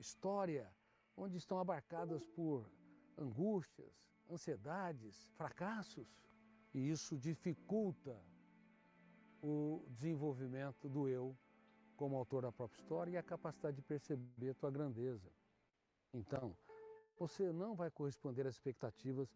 história, onde estão abarcadas por angústias, ansiedades, fracassos. E isso dificulta o desenvolvimento do eu como autor da própria história e a capacidade de perceber a tua grandeza. Então, você não vai corresponder às expectativas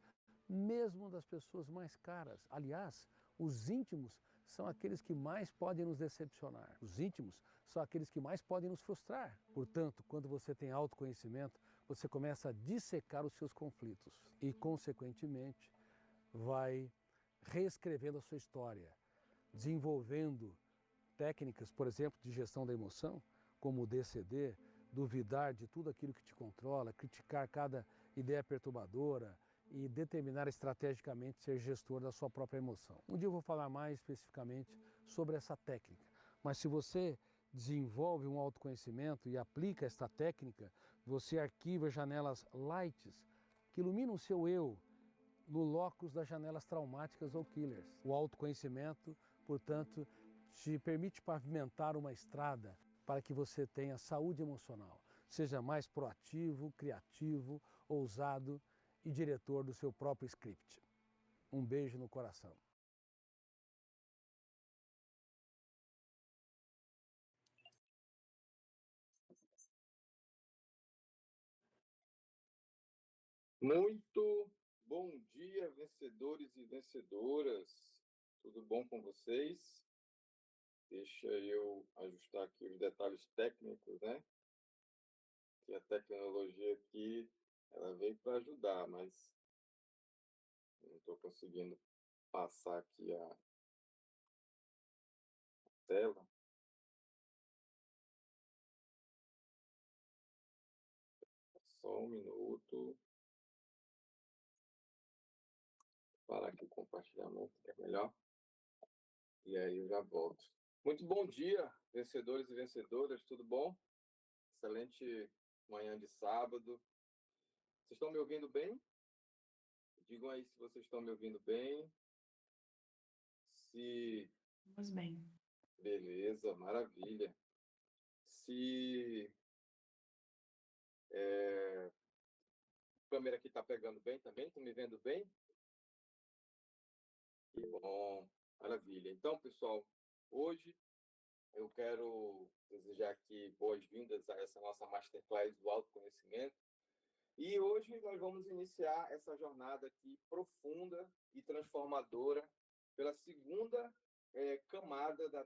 mesmo das pessoas mais caras. Aliás, os íntimos são aqueles que mais podem nos decepcionar. Os íntimos são aqueles que mais podem nos frustrar. Portanto, quando você tem autoconhecimento, você começa a dissecar os seus conflitos e, consequentemente, vai reescrevendo a sua história, desenvolvendo técnicas, por exemplo, de gestão da emoção, como o DCD, duvidar de tudo aquilo que te controla, criticar cada ideia perturbadora e determinar estrategicamente ser gestor da sua própria emoção. Um dia eu vou falar mais especificamente sobre essa técnica, mas se você desenvolve um autoconhecimento e aplica esta técnica, você arquiva janelas lights que iluminam o seu eu no locus das janelas traumáticas ou killers. O autoconhecimento, portanto, te permite pavimentar uma estrada para que você tenha saúde emocional. Seja mais proativo, criativo, ousado e diretor do seu próprio script. Um beijo no coração. Muito bom dia, vencedores e vencedoras. Tudo bom com vocês? Deixa eu ajustar aqui os detalhes técnicos, né? Que a tecnologia aqui, ela veio para ajudar, mas não estou conseguindo passar aqui a tela. Só um minuto. Vou parar aqui o compartilhamento, que é melhor. E aí eu já volto. Muito bom dia, vencedores e vencedoras, tudo bom? Excelente manhã de sábado. Vocês estão me ouvindo bem? Digam aí se vocês estão me ouvindo bem. Se... Vamos bem. Beleza, maravilha. Se a câmera aqui está pegando bem também, estão me vendo bem? Que bom, maravilha. Então, pessoal, hoje eu quero desejar aqui boas-vindas a essa nossa Masterclass do Autoconhecimento. E hoje nós vamos iniciar essa jornada aqui profunda e transformadora pela segunda camada da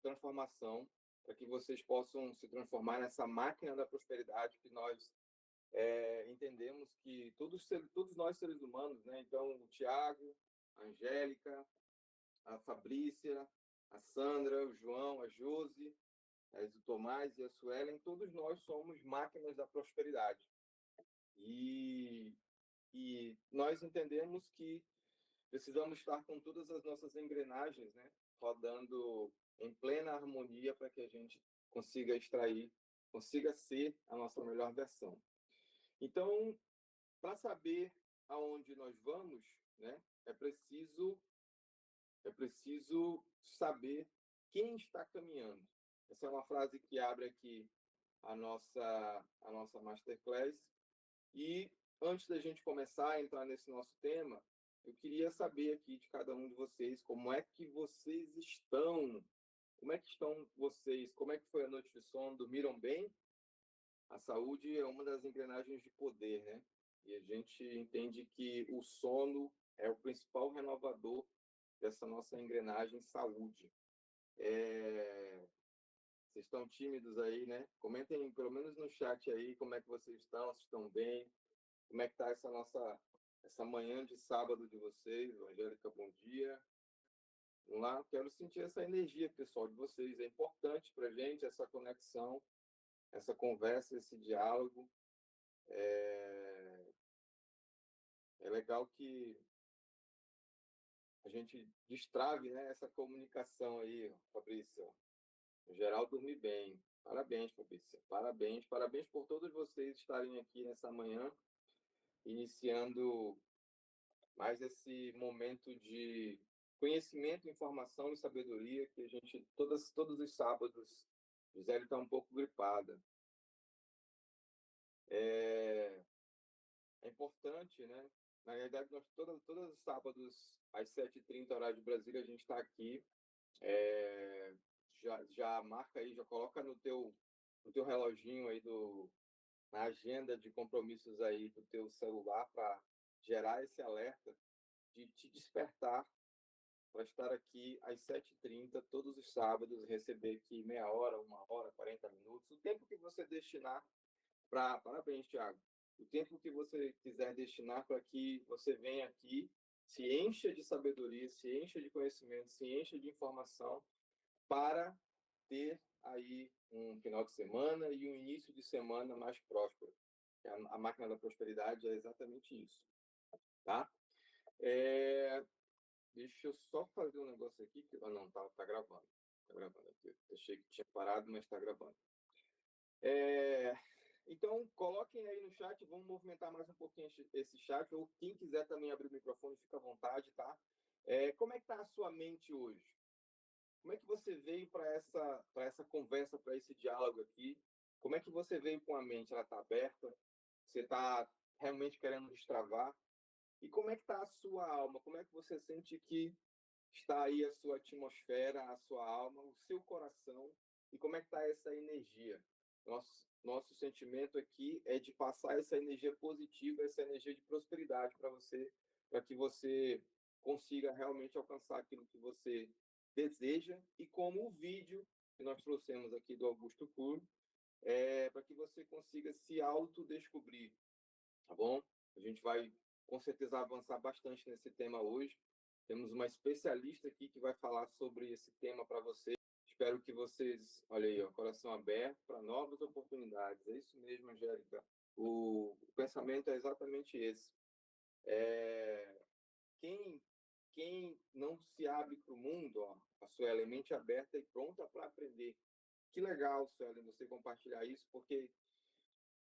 transformação, para que vocês possam se transformar nessa máquina da prosperidade que nós entendemos que todos nós seres humanos, né? Então, o Tiago, a Angélica, a Fabrícia, a Sandra, o João, a Josi, o Tomás e a Suelen, todos nós somos máquinas da prosperidade. E nós entendemos que precisamos estar com todas as nossas engrenagens, né, rodando em plena harmonia para que a gente consiga extrair, consiga ser a nossa melhor versão. Então, para saber aonde nós vamos, né, é preciso saber quem está caminhando. Essa é uma frase que abre aqui a nossa Masterclass. E antes da gente começar a entrar nesse nosso tema, eu queria saber aqui de cada um de vocês como é que vocês estão. Como é que estão vocês? Como é que foi a noite de sono? Dormiram bem? A saúde é uma das engrenagens de poder, né? E a gente entende que o sono é o principal renovador dessa nossa engrenagem saúde. Vocês estão tímidos aí, né? Comentem pelo menos no chat aí como é que vocês estão, se estão bem. Como é que está essa manhã de sábado de vocês? Angélica, bom dia. Vamos lá, quero sentir essa energia, pessoal, de vocês. É importante para a gente essa conexão, essa conversa, esse diálogo. É legal que a gente destrave, né, essa comunicação aí, Fabrício. No geral, dormi bem. Parabéns, Fabrício. Parabéns. Parabéns por todos vocês estarem aqui nessa manhã, iniciando mais esse momento de conhecimento, informação e sabedoria que a gente, todos os sábados, Gisele está um pouco gripada. importante, né? Na verdade, nós todos os sábados, às 7h30, horário de Brasília, a gente está aqui. Já marca aí, já coloca no teu reloginho aí na agenda de compromissos aí do teu celular para gerar esse alerta de te despertar para estar aqui às 7h30 todos os sábados, receber aqui meia hora, 1 hora, 40 minutos, o tempo que você destinar para. Parabéns, Thiago. O tempo que você quiser destinar para que você venha aqui, se encha de sabedoria, se encha de conhecimento, se encha de informação para ter aí um final de semana e um início de semana mais próspero. A máquina da prosperidade é exatamente isso, tá? Deixa eu só fazer um negócio aqui. Não, tá gravando. Tá gravando aqui. Eu achei que tinha parado, mas está gravando. Então, coloquem aí no chat, vamos movimentar mais um pouquinho esse chat, ou quem quiser também abrir o microfone, fica à vontade, tá? Como é que está a sua mente hoje? Como é que você veio para essa conversa, para esse diálogo aqui? Como é que você veio com a mente? Ela está aberta? Você está realmente querendo destravar? E como é que está a sua alma? Como é que você sente que está aí a sua atmosfera, a sua alma, o seu coração? E como é que está essa energia? Nosso sentimento aqui é de passar essa energia positiva, essa energia de prosperidade para você, para que você consiga realmente alcançar aquilo que você deseja, e como o vídeo que nós trouxemos aqui do Augusto Cury, para que você consiga se autodescobrir, tá bom? A gente vai, com certeza, avançar bastante nesse tema hoje. Temos uma especialista aqui que vai falar sobre esse tema para você. Espero que vocês, olha aí, ó, coração aberto para novas oportunidades. É isso mesmo, Angélica. O pensamento é exatamente esse. Quem não se abre para o mundo, ó, a Suelen, mente aberta e pronta para aprender. Que legal, Suelen, você compartilhar isso, porque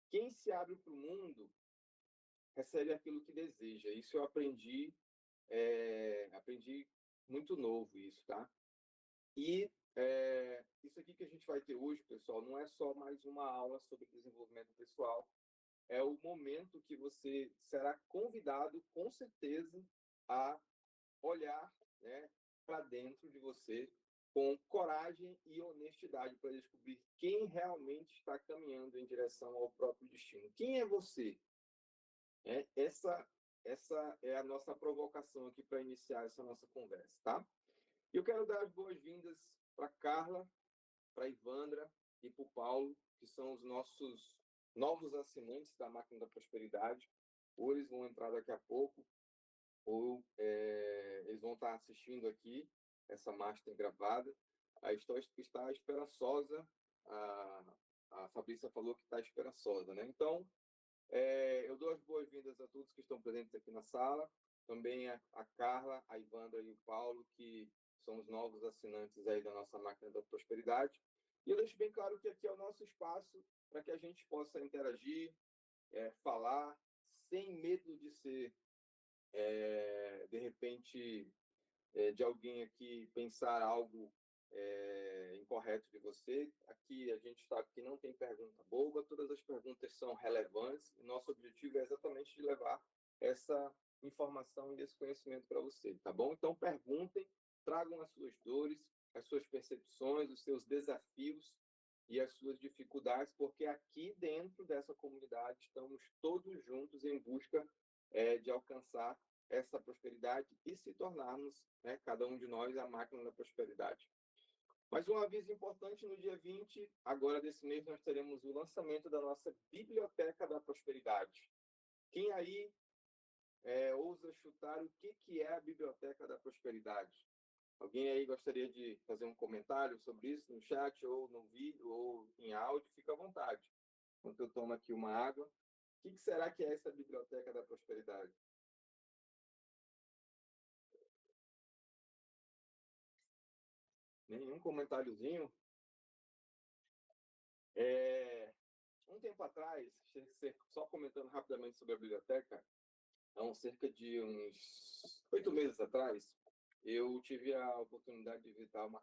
quem se abre para o mundo recebe aquilo que deseja. Isso eu aprendi muito novo isso, tá? E isso aqui que a gente vai ter hoje, pessoal, não é só mais uma aula sobre desenvolvimento pessoal, é o momento que você será convidado, com certeza, a olhar, né, para dentro de você com coragem e honestidade para descobrir quem realmente está caminhando em direção ao próprio destino. Quem é você? Essa é a nossa provocação aqui para iniciar essa nossa conversa, tá? Eu quero dar as boas-vindas para Carla, para Ivandra e para o Paulo, que são os nossos novos assinantes da Máquina da Prosperidade. Ou eles vão entrar daqui a pouco, ou eles vão estar assistindo aqui essa master gravada. A história está esperançosa. A Fabrícia falou que está esperançosa, né? Então, eu dou as boas-vindas a todos que estão presentes aqui na sala, também a Carla, a Ivandra e o Paulo, que são os novos assinantes aí da nossa Máquina da Prosperidade. E eu deixo bem claro que aqui é o nosso espaço para que a gente possa interagir, falar, sem medo de ser, de repente, de alguém aqui pensar algo incorreto de você. Aqui a gente sabe que não tem pergunta boba, todas as perguntas são relevantes, e nosso objetivo é exatamente de levar essa informação e esse conhecimento para você, tá bom? Então perguntem, tragam as suas dores, as suas percepções, os seus desafios e as suas dificuldades, porque aqui dentro dessa comunidade estamos todos juntos em busca de alcançar essa prosperidade e se tornarmos, né, cada um de nós, a máquina da prosperidade. Mas um aviso importante: no dia 20, agora desse mês, nós teremos o lançamento da nossa Biblioteca da Prosperidade. Quem aí ousa chutar o que é a Biblioteca da Prosperidade? Alguém aí gostaria de fazer um comentário sobre isso no chat, ou no vídeo, ou em áudio? Fica à vontade. Enquanto eu tomo aqui uma água. O que será que é essa Biblioteca da Prosperidade? Nenhum comentáriozinho? Um tempo atrás, só comentando rapidamente sobre a biblioteca, há cerca de uns 8 meses atrás, eu tive a oportunidade de visitar uma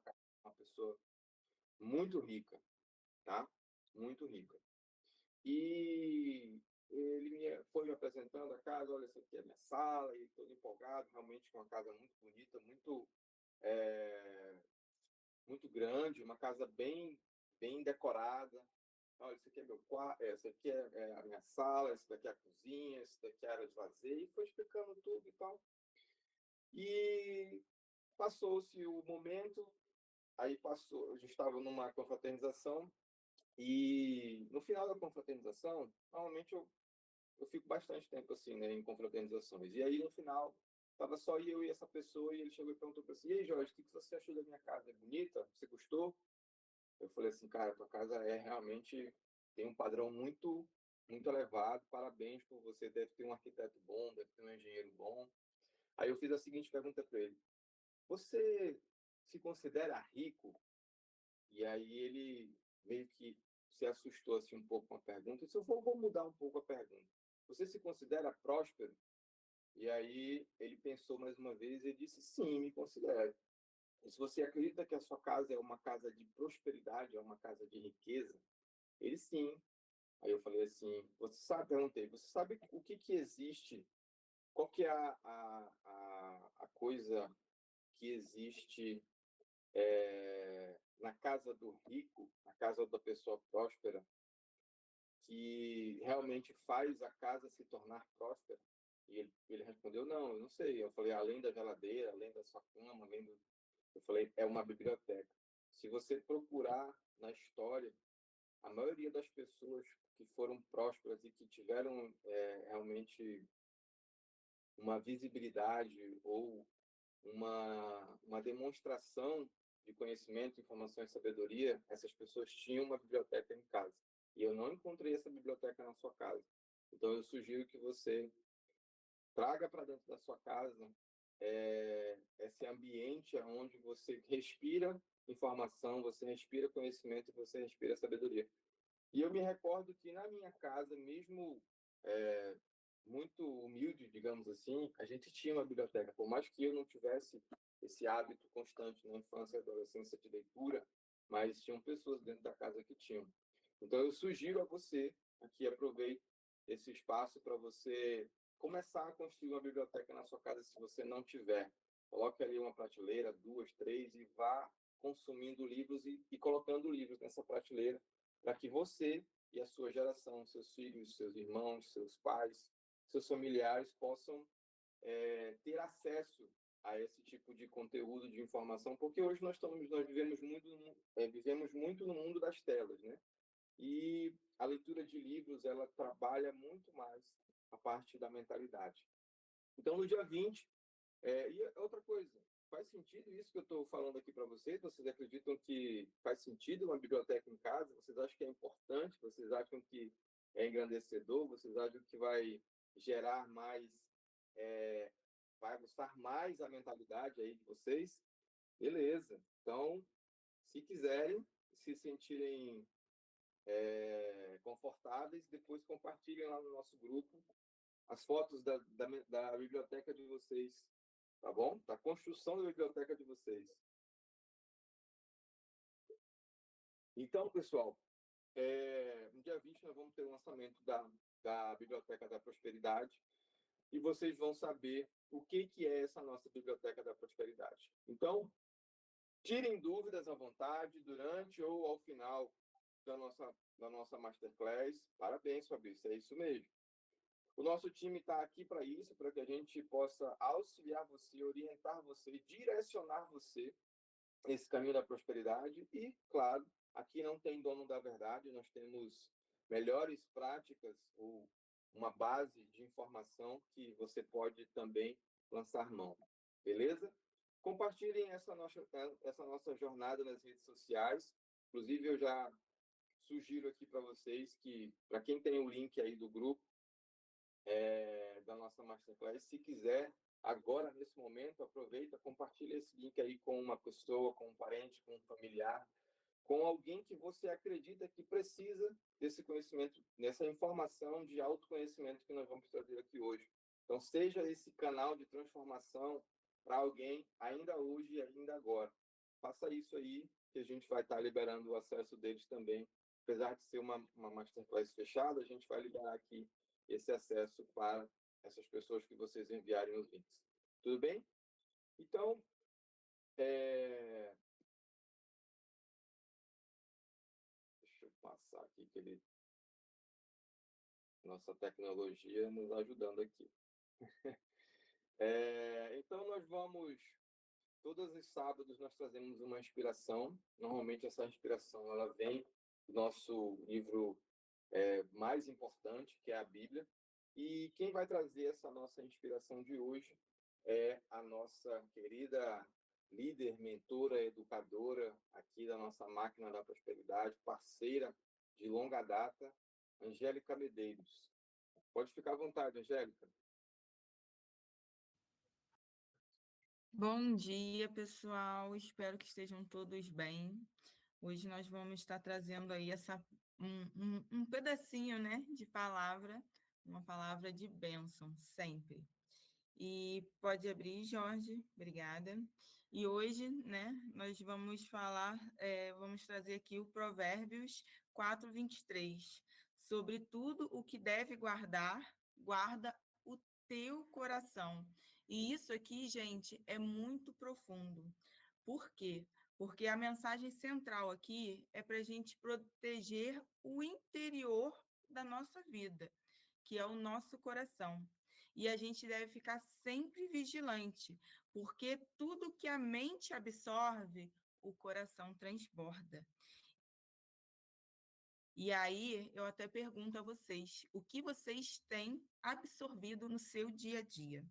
pessoa muito rica, tá? Muito rica. E ele foi me apresentando a casa, olha, essa aqui é a minha sala, e todo empolgado, realmente uma casa muito bonita, é, muito grande, uma casa bem decorada. Olha, esse aqui é meu quarto, essa aqui é a minha sala, essa daqui é a cozinha, essa daqui é a área de lazer, e foi explicando tudo e tal. E passou-se o momento, aí passou, a gente estava numa confraternização, e no final da confraternização, normalmente eu fico bastante tempo assim, né, em confraternizações. E aí no final, estava só eu e essa pessoa, e ele chegou e perguntou para assim: e aí, Jorge, o que você achou da minha casa? É bonita? Você gostou? Eu falei assim: cara, tua casa é realmente tem um padrão muito elevado, parabéns por você, deve ter um arquiteto bom, deve ter um engenheiro bom. Aí eu fiz a seguinte pergunta para ele: você se considera rico? E aí ele meio que se assustou assim um pouco com a pergunta. Eu disse: eu vou mudar um pouco a pergunta. Você se considera próspero? E aí ele pensou mais uma vez e disse: sim, me considero. E se você acredita que a sua casa é uma casa de prosperidade, é uma casa de riqueza? Ele sim. Aí eu falei assim: você sabe, perguntei, você sabe o que existe? Qual que é a coisa que existe na casa do rico, na casa da pessoa próspera, que realmente faz a casa se tornar próspera? E ele respondeu: não, eu não sei. Eu falei: além da geladeira, além da sua cama, além do... Eu falei: é uma biblioteca. Se você procurar na história, a maioria das pessoas que foram prósperas e que tiveram realmente uma visibilidade ou uma demonstração de conhecimento, informação e sabedoria, essas pessoas tinham uma biblioteca em casa. E eu não encontrei essa biblioteca na sua casa. Então, eu sugiro que você traga para dentro da sua casa esse ambiente onde você respira informação, você respira conhecimento e você respira sabedoria. E eu me recordo que na minha casa, mesmo é, muito humilde, digamos assim, a gente tinha uma biblioteca. Por mais que eu não tivesse esse hábito constante na infância e adolescência de leitura, mas tinham pessoas dentro da casa que tinham. Então, eu sugiro a você, aqui aproveite esse espaço para você começar a construir uma biblioteca na sua casa, se você não tiver. Coloque ali uma prateleira, duas, três, e vá consumindo livros e colocando livros nessa prateleira, para que você e a sua geração, seus filhos, seus irmãos, seus pais, seus familiares possam ter acesso a esse tipo de conteúdo, de informação, porque hoje nós vivemos muito no mundo das telas, né? E a leitura de livros, ela trabalha muito mais a parte da mentalidade. Então, no dia 20, e outra coisa, faz sentido isso que eu estou falando aqui para vocês? Vocês acreditam que faz sentido uma biblioteca em casa? Vocês acham que é importante? Vocês acham que é engrandecedor? Vocês acham que vai gerar mais, vai aguçar mais a mentalidade aí de vocês? Beleza. Então, se quiserem, se sentirem confortáveis, depois compartilhem lá no nosso grupo as fotos da biblioteca de vocês, tá bom? Da construção da biblioteca de vocês. Então, pessoal, no dia 20 nós vamos ter o lançamento da Biblioteca da Prosperidade e vocês vão saber o que é essa nossa Biblioteca da Prosperidade. Então, tirem dúvidas à vontade durante ou ao final da nossa Masterclass. Parabéns, Fabrício, é isso mesmo. O nosso time está aqui para isso, para que a gente possa auxiliar você, orientar você, direcionar você nesse caminho da prosperidade. E, claro, aqui não tem dono da verdade, nós temos melhores práticas ou uma base de informação que você pode também lançar mão. Beleza? Compartilhem essa nossa jornada nas redes sociais. Inclusive, eu já sugiro aqui para vocês que, para quem tem o link aí do grupo, da nossa Masterclass, se quiser, agora, nesse momento, aproveita, compartilha esse link aí com uma pessoa, com um parente, com um familiar, com alguém que você acredita que precisa desse conhecimento, dessa informação de autoconhecimento que nós vamos trazer aqui hoje. Então, seja esse canal de transformação para alguém ainda hoje e ainda agora. Faça isso aí, que a gente vai estar liberando o acesso deles também. Apesar de ser uma masterclass fechada, a gente vai liberar aqui esse acesso para essas pessoas que vocês enviarem os links. Tudo bem? Então, deixa eu passar aqui que nossa tecnologia nos ajudando aqui. Então, todos os sábados nós trazemos uma inspiração. Normalmente essa inspiração ela vem do nosso livro mais importante, que é a Bíblia. E quem vai trazer essa nossa inspiração de hoje é a nossa querida líder, mentora, educadora aqui da nossa Máquina da Prosperidade, parceira de longa data, Angélica Medeiros. Pode ficar à vontade, Angélica. Bom dia, pessoal. Espero que estejam todos bem. Hoje nós vamos estar trazendo aí um pedacinho, né, de palavra, uma palavra de bênção, sempre. E pode abrir, Jorge, obrigada. E hoje, né, nós vamos vamos trazer aqui o Provérbios 4:23. Sobre tudo o que deve guardar, guarda o teu coração. E isso aqui, gente, é muito profundo. Por quê? Porque a mensagem central aqui é para a gente proteger o interior da nossa vida, que é o nosso coração. E a gente deve ficar sempre vigilante, porque tudo que a mente absorve, o coração transborda. E aí, eu até pergunto a vocês, o que vocês têm absorvido no seu dia a dia?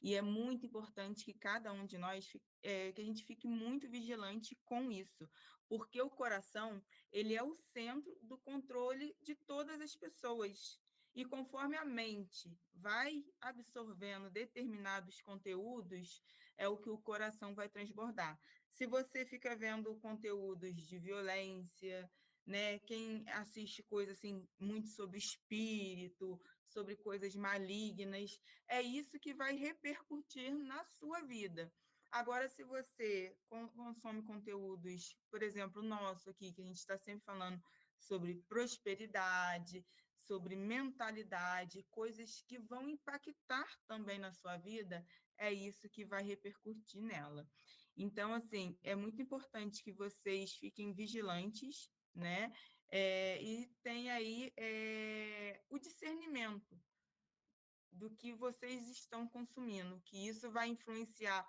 E é muito importante que cada um de nós, que a gente fique muito vigilante com isso, porque o coração, ele é o centro do controle de todas as pessoas. E conforme a mente vai absorvendo determinados conteúdos, é o que o coração vai transbordar. Se você fica vendo conteúdos de violência, né, quem assiste coisas assim muito sobre espírito, sobre coisas malignas, é isso que vai repercutir na sua vida. Agora, se você consome conteúdos, por exemplo, o nosso aqui, que a gente está sempre falando sobre prosperidade, sobre mentalidade, coisas que vão impactar também na sua vida, é isso que vai repercutir nela. Então, assim, é muito importante que vocês fiquem vigilantes, né? E tenha aí o discernimento do que vocês estão consumindo, que isso vai influenciar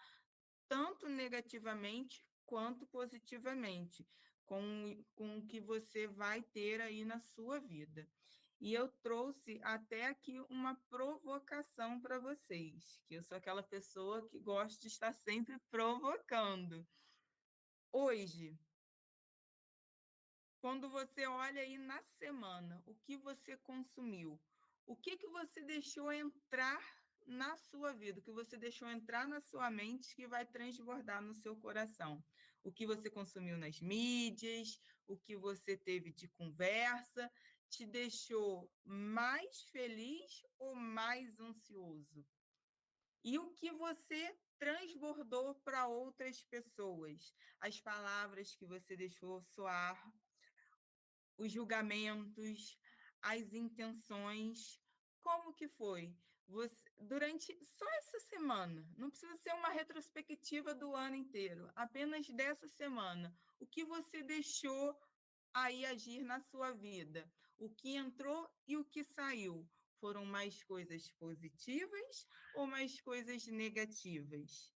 tanto negativamente quanto positivamente com o que você vai ter aí na sua vida. E eu trouxe até aqui uma provocação para vocês, que eu sou aquela pessoa que gosta de estar sempre provocando. Hoje, quando você olha aí na semana, o que você consumiu, o que você deixou entrar na sua vida, o que você deixou entrar na sua mente que vai transbordar no seu coração. O que você consumiu nas mídias, o que você teve de conversa, te deixou mais feliz ou mais ansioso? E o que você transbordou para outras pessoas? As palavras que você deixou soar, os julgamentos, as intenções, como que foi? Durante só essa semana, não precisa ser uma retrospectiva do ano inteiro, apenas dessa semana, o que você deixou aí agir na sua vida? O que entrou e o que saiu? Foram mais coisas positivas ou mais coisas negativas?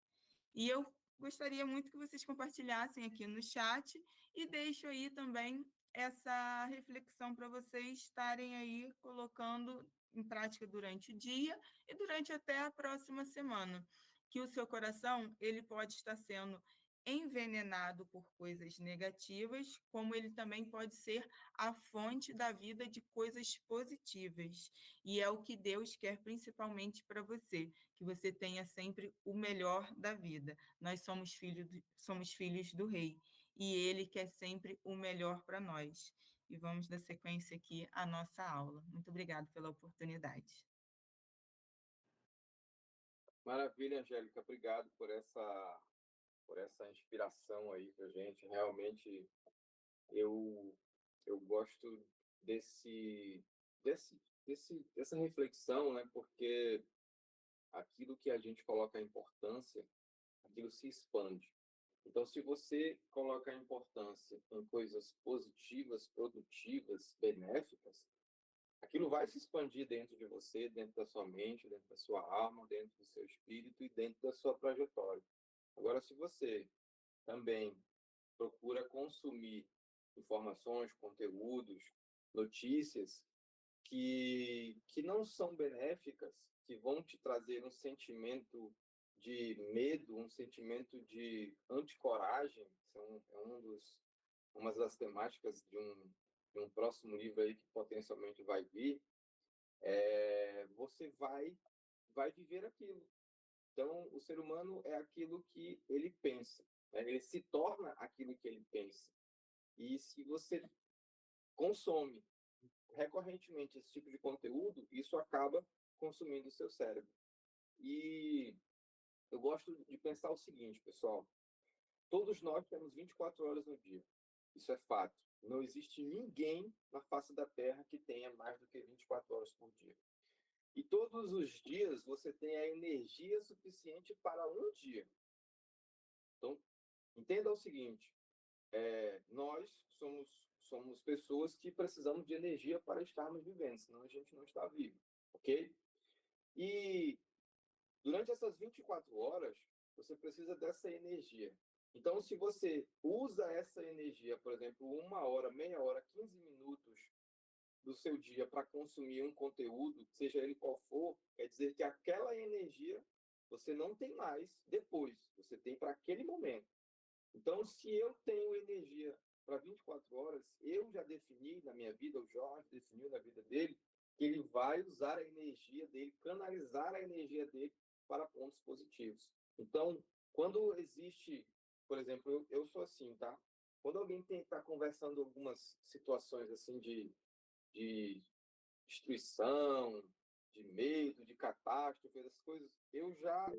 E eu gostaria muito que vocês compartilhassem aqui no chat e deixo aí também essa reflexão para vocês estarem aí colocando em prática durante o dia e durante até a próxima semana, que o seu coração ele pode estar sendo envenenado por coisas negativas, como ele também pode ser a fonte da vida de coisas positivas. E é o que Deus quer principalmente para você, que você tenha sempre o melhor da vida. Nós somos filhos do Rei e Ele quer sempre o melhor para nós. E vamos dar sequência aqui à nossa aula. Muito obrigada pela oportunidade. Maravilha, Angélica. Obrigado por essa inspiração aí para gente. Realmente, eu gosto desse essa reflexão, né? Porque aquilo que a gente coloca a importância, aquilo se expande. Então, se você coloca a importância em coisas positivas, produtivas, benéficas, aquilo vai se expandir dentro de você, dentro da sua mente, dentro da sua alma, dentro do seu espírito e dentro da sua trajetória. Agora, se você também procura consumir informações, conteúdos, notícias que não são benéficas, que vão te trazer um sentimento de medo, um sentimento de anticoragem, uma das temáticas de um próximo livro aí que potencialmente vai vir, você vai viver aquilo. Então, o ser humano é aquilo que ele pensa, né? Ele se torna aquilo que ele pensa. E se você consome recorrentemente esse tipo de conteúdo, isso acaba consumindo o seu cérebro. E eu gosto de pensar o seguinte, pessoal: todos nós temos 24 horas no dia. Isso é fato. Não existe ninguém na face da Terra que tenha mais do que 24 horas por dia. E todos os dias você tem a energia suficiente para um dia. Então, entenda o seguinte: nós somos pessoas que precisamos de energia para estarmos vivendo, senão a gente não está vivo, ok? E durante essas 24 horas, você precisa dessa energia. Então, se você usa essa energia, por exemplo, 1 hora, meia hora, 15 minutos do seu dia para consumir um conteúdo, seja ele qual for, quer dizer que aquela energia você não tem mais depois, você tem para aquele momento. Então, se eu tenho energia para 24 horas, eu já defini na minha vida, o Jorge definiu na vida dele, que ele vai usar a energia dele, canalizar a energia dele para pontos positivos. Então, quando existe, por exemplo, eu sou assim, tá? Quando alguém está conversando algumas situações assim de destruição, de medo, de catástrofe, essas coisas, eu já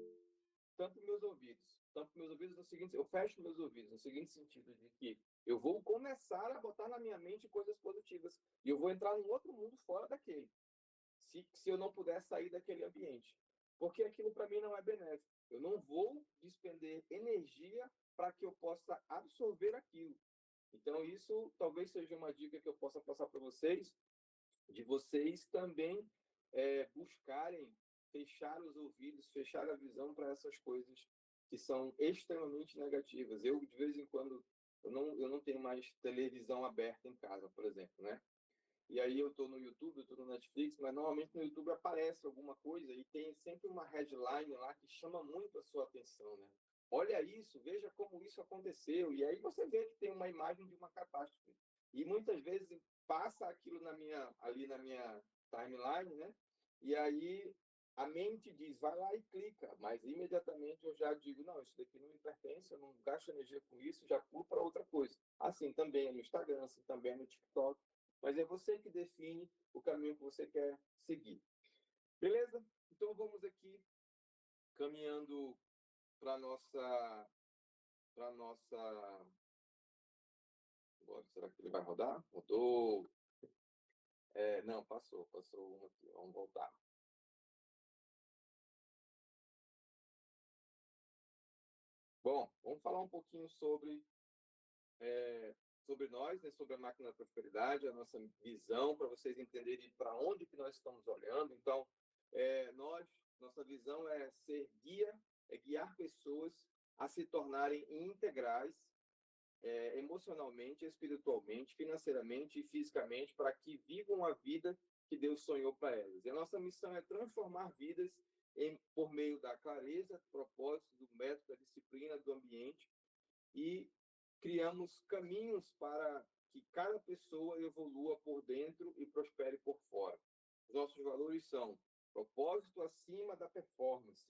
tampo meus ouvidos no seguinte, eu fecho meus ouvidos no seguinte sentido, de que eu vou começar a botar na minha mente coisas positivas e eu vou entrar num outro mundo fora daquele, se eu não puder sair daquele ambiente, porque aquilo para mim não é benéfico. Eu não vou despender energia para que eu possa absorver aquilo. Então isso talvez seja uma dica que eu possa passar para vocês, de vocês também buscarem fechar os ouvidos, fechar a visão para essas coisas que são extremamente negativas. Eu, de vez em quando, eu não tenho mais televisão aberta em casa, por exemplo, né? E aí eu estou no YouTube, eu estou no Netflix, mas normalmente no YouTube aparece alguma coisa e tem sempre uma headline lá que chama muito a sua atenção, né? Olha isso, veja como isso aconteceu. E aí você vê que tem uma imagem de uma catástrofe. E muitas vezes passa aquilo ali na minha timeline, né? E aí a mente diz, vai lá e clica, mas imediatamente eu já digo, não, isso daqui não me pertence, eu não gasto energia com isso, já pulo para outra coisa. Assim também é no Instagram, assim também é no TikTok, mas é você que define o caminho que você quer seguir. Beleza? Então vamos aqui caminhando para nossa. Agora, será que ele vai rodar? Rodou. Não, passou uma aqui. Vamos voltar. Bom, vamos falar um pouquinho sobre nós, né, sobre a máquina da prosperidade, a nossa visão, para vocês entenderem para onde que nós estamos olhando. Então, nossa visão é ser guia, é guiar pessoas a se tornarem integrais, emocionalmente, espiritualmente, financeiramente e fisicamente, para que vivam a vida que Deus sonhou para elas. E a nossa missão é transformar vidas por meio da clareza, do propósito, do método, da disciplina, do ambiente, e criamos caminhos para que cada pessoa evolua por dentro e prospere por fora. Os nossos valores são propósito acima da performance,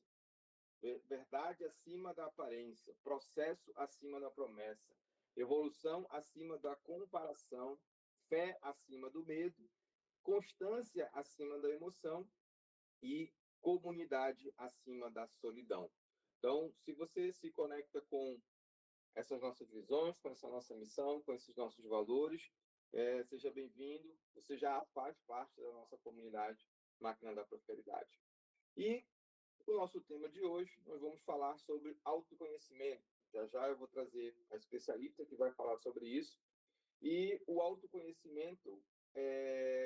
verdade acima da aparência, processo acima da promessa, evolução acima da comparação, fé acima do medo, constância acima da emoção e comunidade acima da solidão. Então, se você se conecta com essas nossas visões, com essa nossa missão, com esses nossos valores, Seja bem-vindo. Você já faz parte da nossa comunidade Máquina da Prosperidade. E o nosso tema de hoje, nós vamos falar sobre autoconhecimento. Já já eu vou trazer a especialista que vai falar sobre isso. E o autoconhecimento,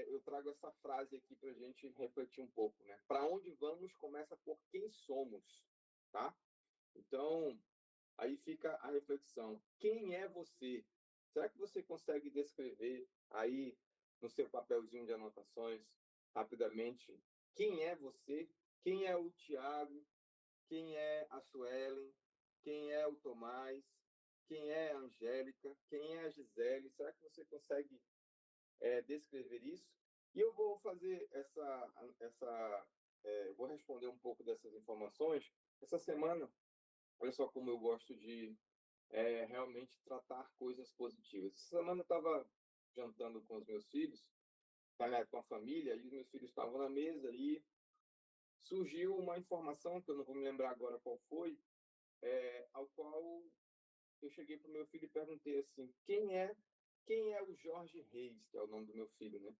eu trago essa frase aqui para a gente refletir um pouco, né? Para onde vamos começa por quem somos, tá? Então, aí fica a reflexão. Quem é você? Será que você consegue descrever aí no seu papelzinho de anotações, rapidamente, quem é você? Quem é o Tiago? Quem é a Suelen? Quem é o Tomás? Quem é a Angélica? Quem é a Gisele? Será que você consegue descrever isso? E eu vou fazer vou responder um pouco dessas informações. Essa semana, olha só como eu gosto de realmente tratar coisas positivas. Essa semana eu estava jantando com os meus filhos, com a família, e os meus filhos estavam na mesa e surgiu uma informação, que eu não vou me lembrar agora qual foi, ao qual eu cheguei para o meu filho e perguntei assim, quem é o Jorge Reis, que é o nome do meu filho, né?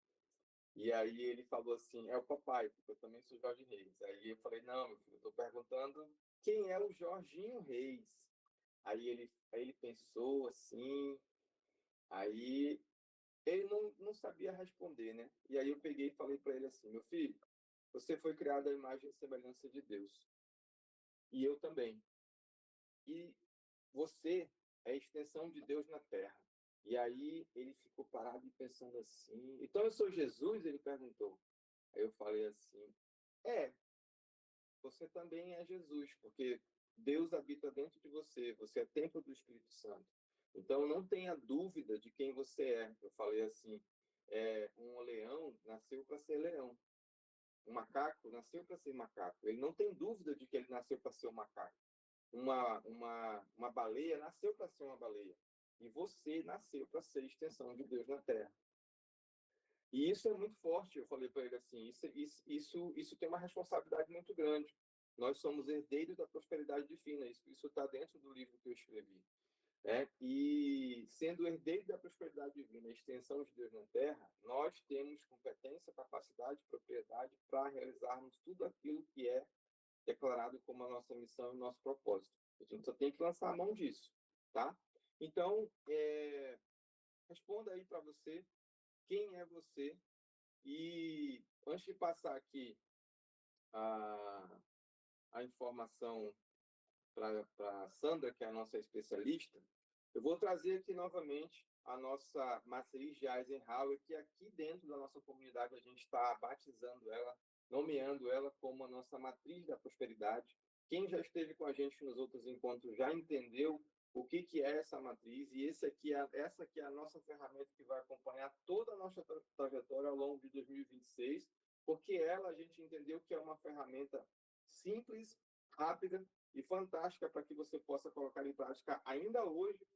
E aí ele falou assim, é o papai, porque eu também sou Jorge Reis. Aí eu falei, não, meu filho, eu estou perguntando quem é o Jorginho Reis. Aí ele pensou assim, aí ele não sabia responder, né? E aí eu peguei e falei para ele assim, meu filho, você foi criado à imagem e semelhança de Deus. E eu também. E você é a extensão de Deus na Terra. E aí ele ficou parado e pensando assim. Então eu sou Jesus? Ele perguntou. Aí eu falei assim: você também é Jesus, porque Deus habita dentro de você. Você é templo do Espírito Santo. Então não tenha dúvida de quem você é. Eu falei assim: um leão nasceu para ser leão. Um macaco nasceu para ser macaco. Ele não tem dúvida de que ele nasceu para ser um macaco. Uma baleia nasceu para ser uma baleia. E você nasceu para ser extensão de Deus na Terra. E isso é muito forte. Eu falei para ele assim, isso tem uma responsabilidade muito grande. Nós somos herdeiros da prosperidade divina. Isso está dentro do livro que eu escrevi. E sendo herdeiro da prosperidade divina, a extensão de Deus na Terra, nós temos competência, capacidade, propriedade para realizarmos tudo aquilo que é declarado como a nossa missão e o nosso propósito. A gente só tem que lançar a mão disso, tá? Então, responda aí para você, quem é você? E antes de passar aqui a informação para a Sandra, que é a nossa especialista, eu vou trazer aqui novamente a nossa matriz de Eisenhower, que aqui dentro da nossa comunidade a gente está batizando ela, nomeando ela como a nossa matriz da prosperidade. Quem já esteve com a gente nos outros encontros já entendeu o que é essa matriz, e essa aqui é a nossa ferramenta que vai acompanhar toda a nossa trajetória ao longo de 2026, porque ela a gente entendeu que é uma ferramenta simples, rápida e fantástica para que você possa colocar em prática ainda hoje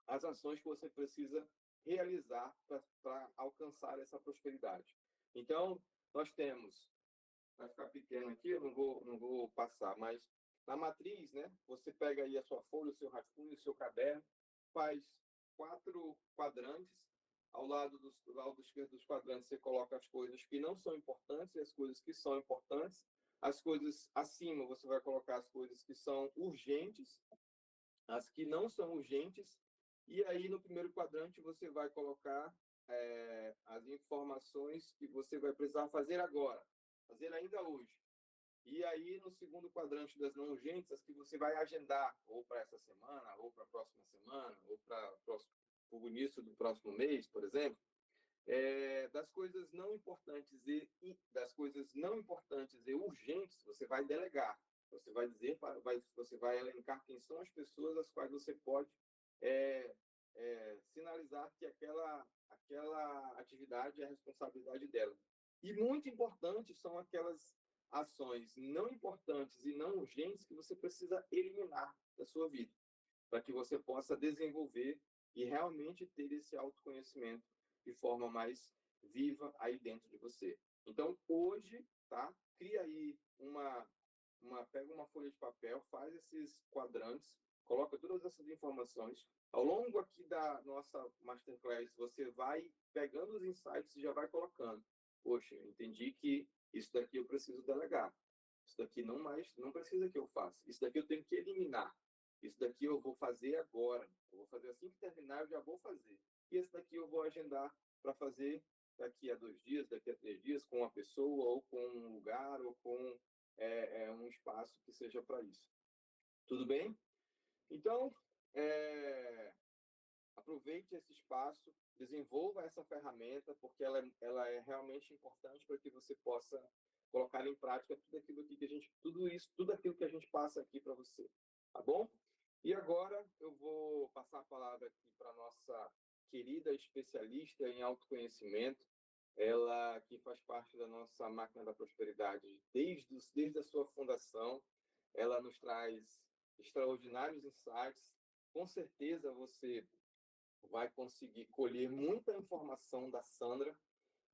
as ações que você precisa realizar para alcançar essa prosperidade. Então, nós temos, vai ficar pequeno aqui, eu não vou passar, mas na matriz, né, você pega aí a sua folha, o seu rascunho, o seu caderno, faz 4 quadrantes. Ao lado esquerdo dos quadrantes, você coloca as coisas que não são importantes e as coisas que são importantes. As coisas acima, você vai colocar as coisas que são urgentes, as que não são urgentes. E aí, no primeiro quadrante, você vai colocar as informações que você vai precisar fazer agora, fazer ainda hoje. E aí, no segundo quadrante das não urgentes, as que você vai agendar, ou para essa semana, ou para a próxima semana, ou para o início do próximo mês, por exemplo, das coisas não importantes das coisas não importantes e urgentes, você vai delegar. Você vai dizer, você vai elencar quem são as pessoas às quais você pode sinalizar que aquela atividade é a responsabilidade dela. E muito importante são aquelas ações não importantes e não urgentes que você precisa eliminar da sua vida, para que você possa desenvolver e realmente ter esse autoconhecimento de forma mais viva aí dentro de você. Então, hoje, tá? Cria aí pega uma folha de papel, faz esses quadrantes, coloca todas essas informações. Ao longo aqui da nossa Masterclass, você vai pegando os insights e já vai colocando. Poxa, eu entendi que isso daqui eu preciso delegar. Isso daqui não precisa que eu faça. Isso daqui eu tenho que eliminar. Isso daqui eu vou fazer agora. Eu vou fazer assim que terminar, eu já vou fazer. E esse daqui eu vou agendar para fazer daqui a 2 dias, daqui a 3 dias, com uma pessoa, ou com um lugar, ou com um espaço que seja para isso. Tudo bem? Então, aproveite esse espaço, desenvolva essa ferramenta, porque ela é realmente importante para que você possa colocar em prática tudo aquilo que a gente passa aqui para você, tá bom? E agora eu vou passar a palavra aqui para nossa querida especialista em autoconhecimento, ela que faz parte da nossa máquina da prosperidade desde a sua fundação. Ela nos traz extraordinários insights. Com certeza você vai conseguir colher muita informação da Sandra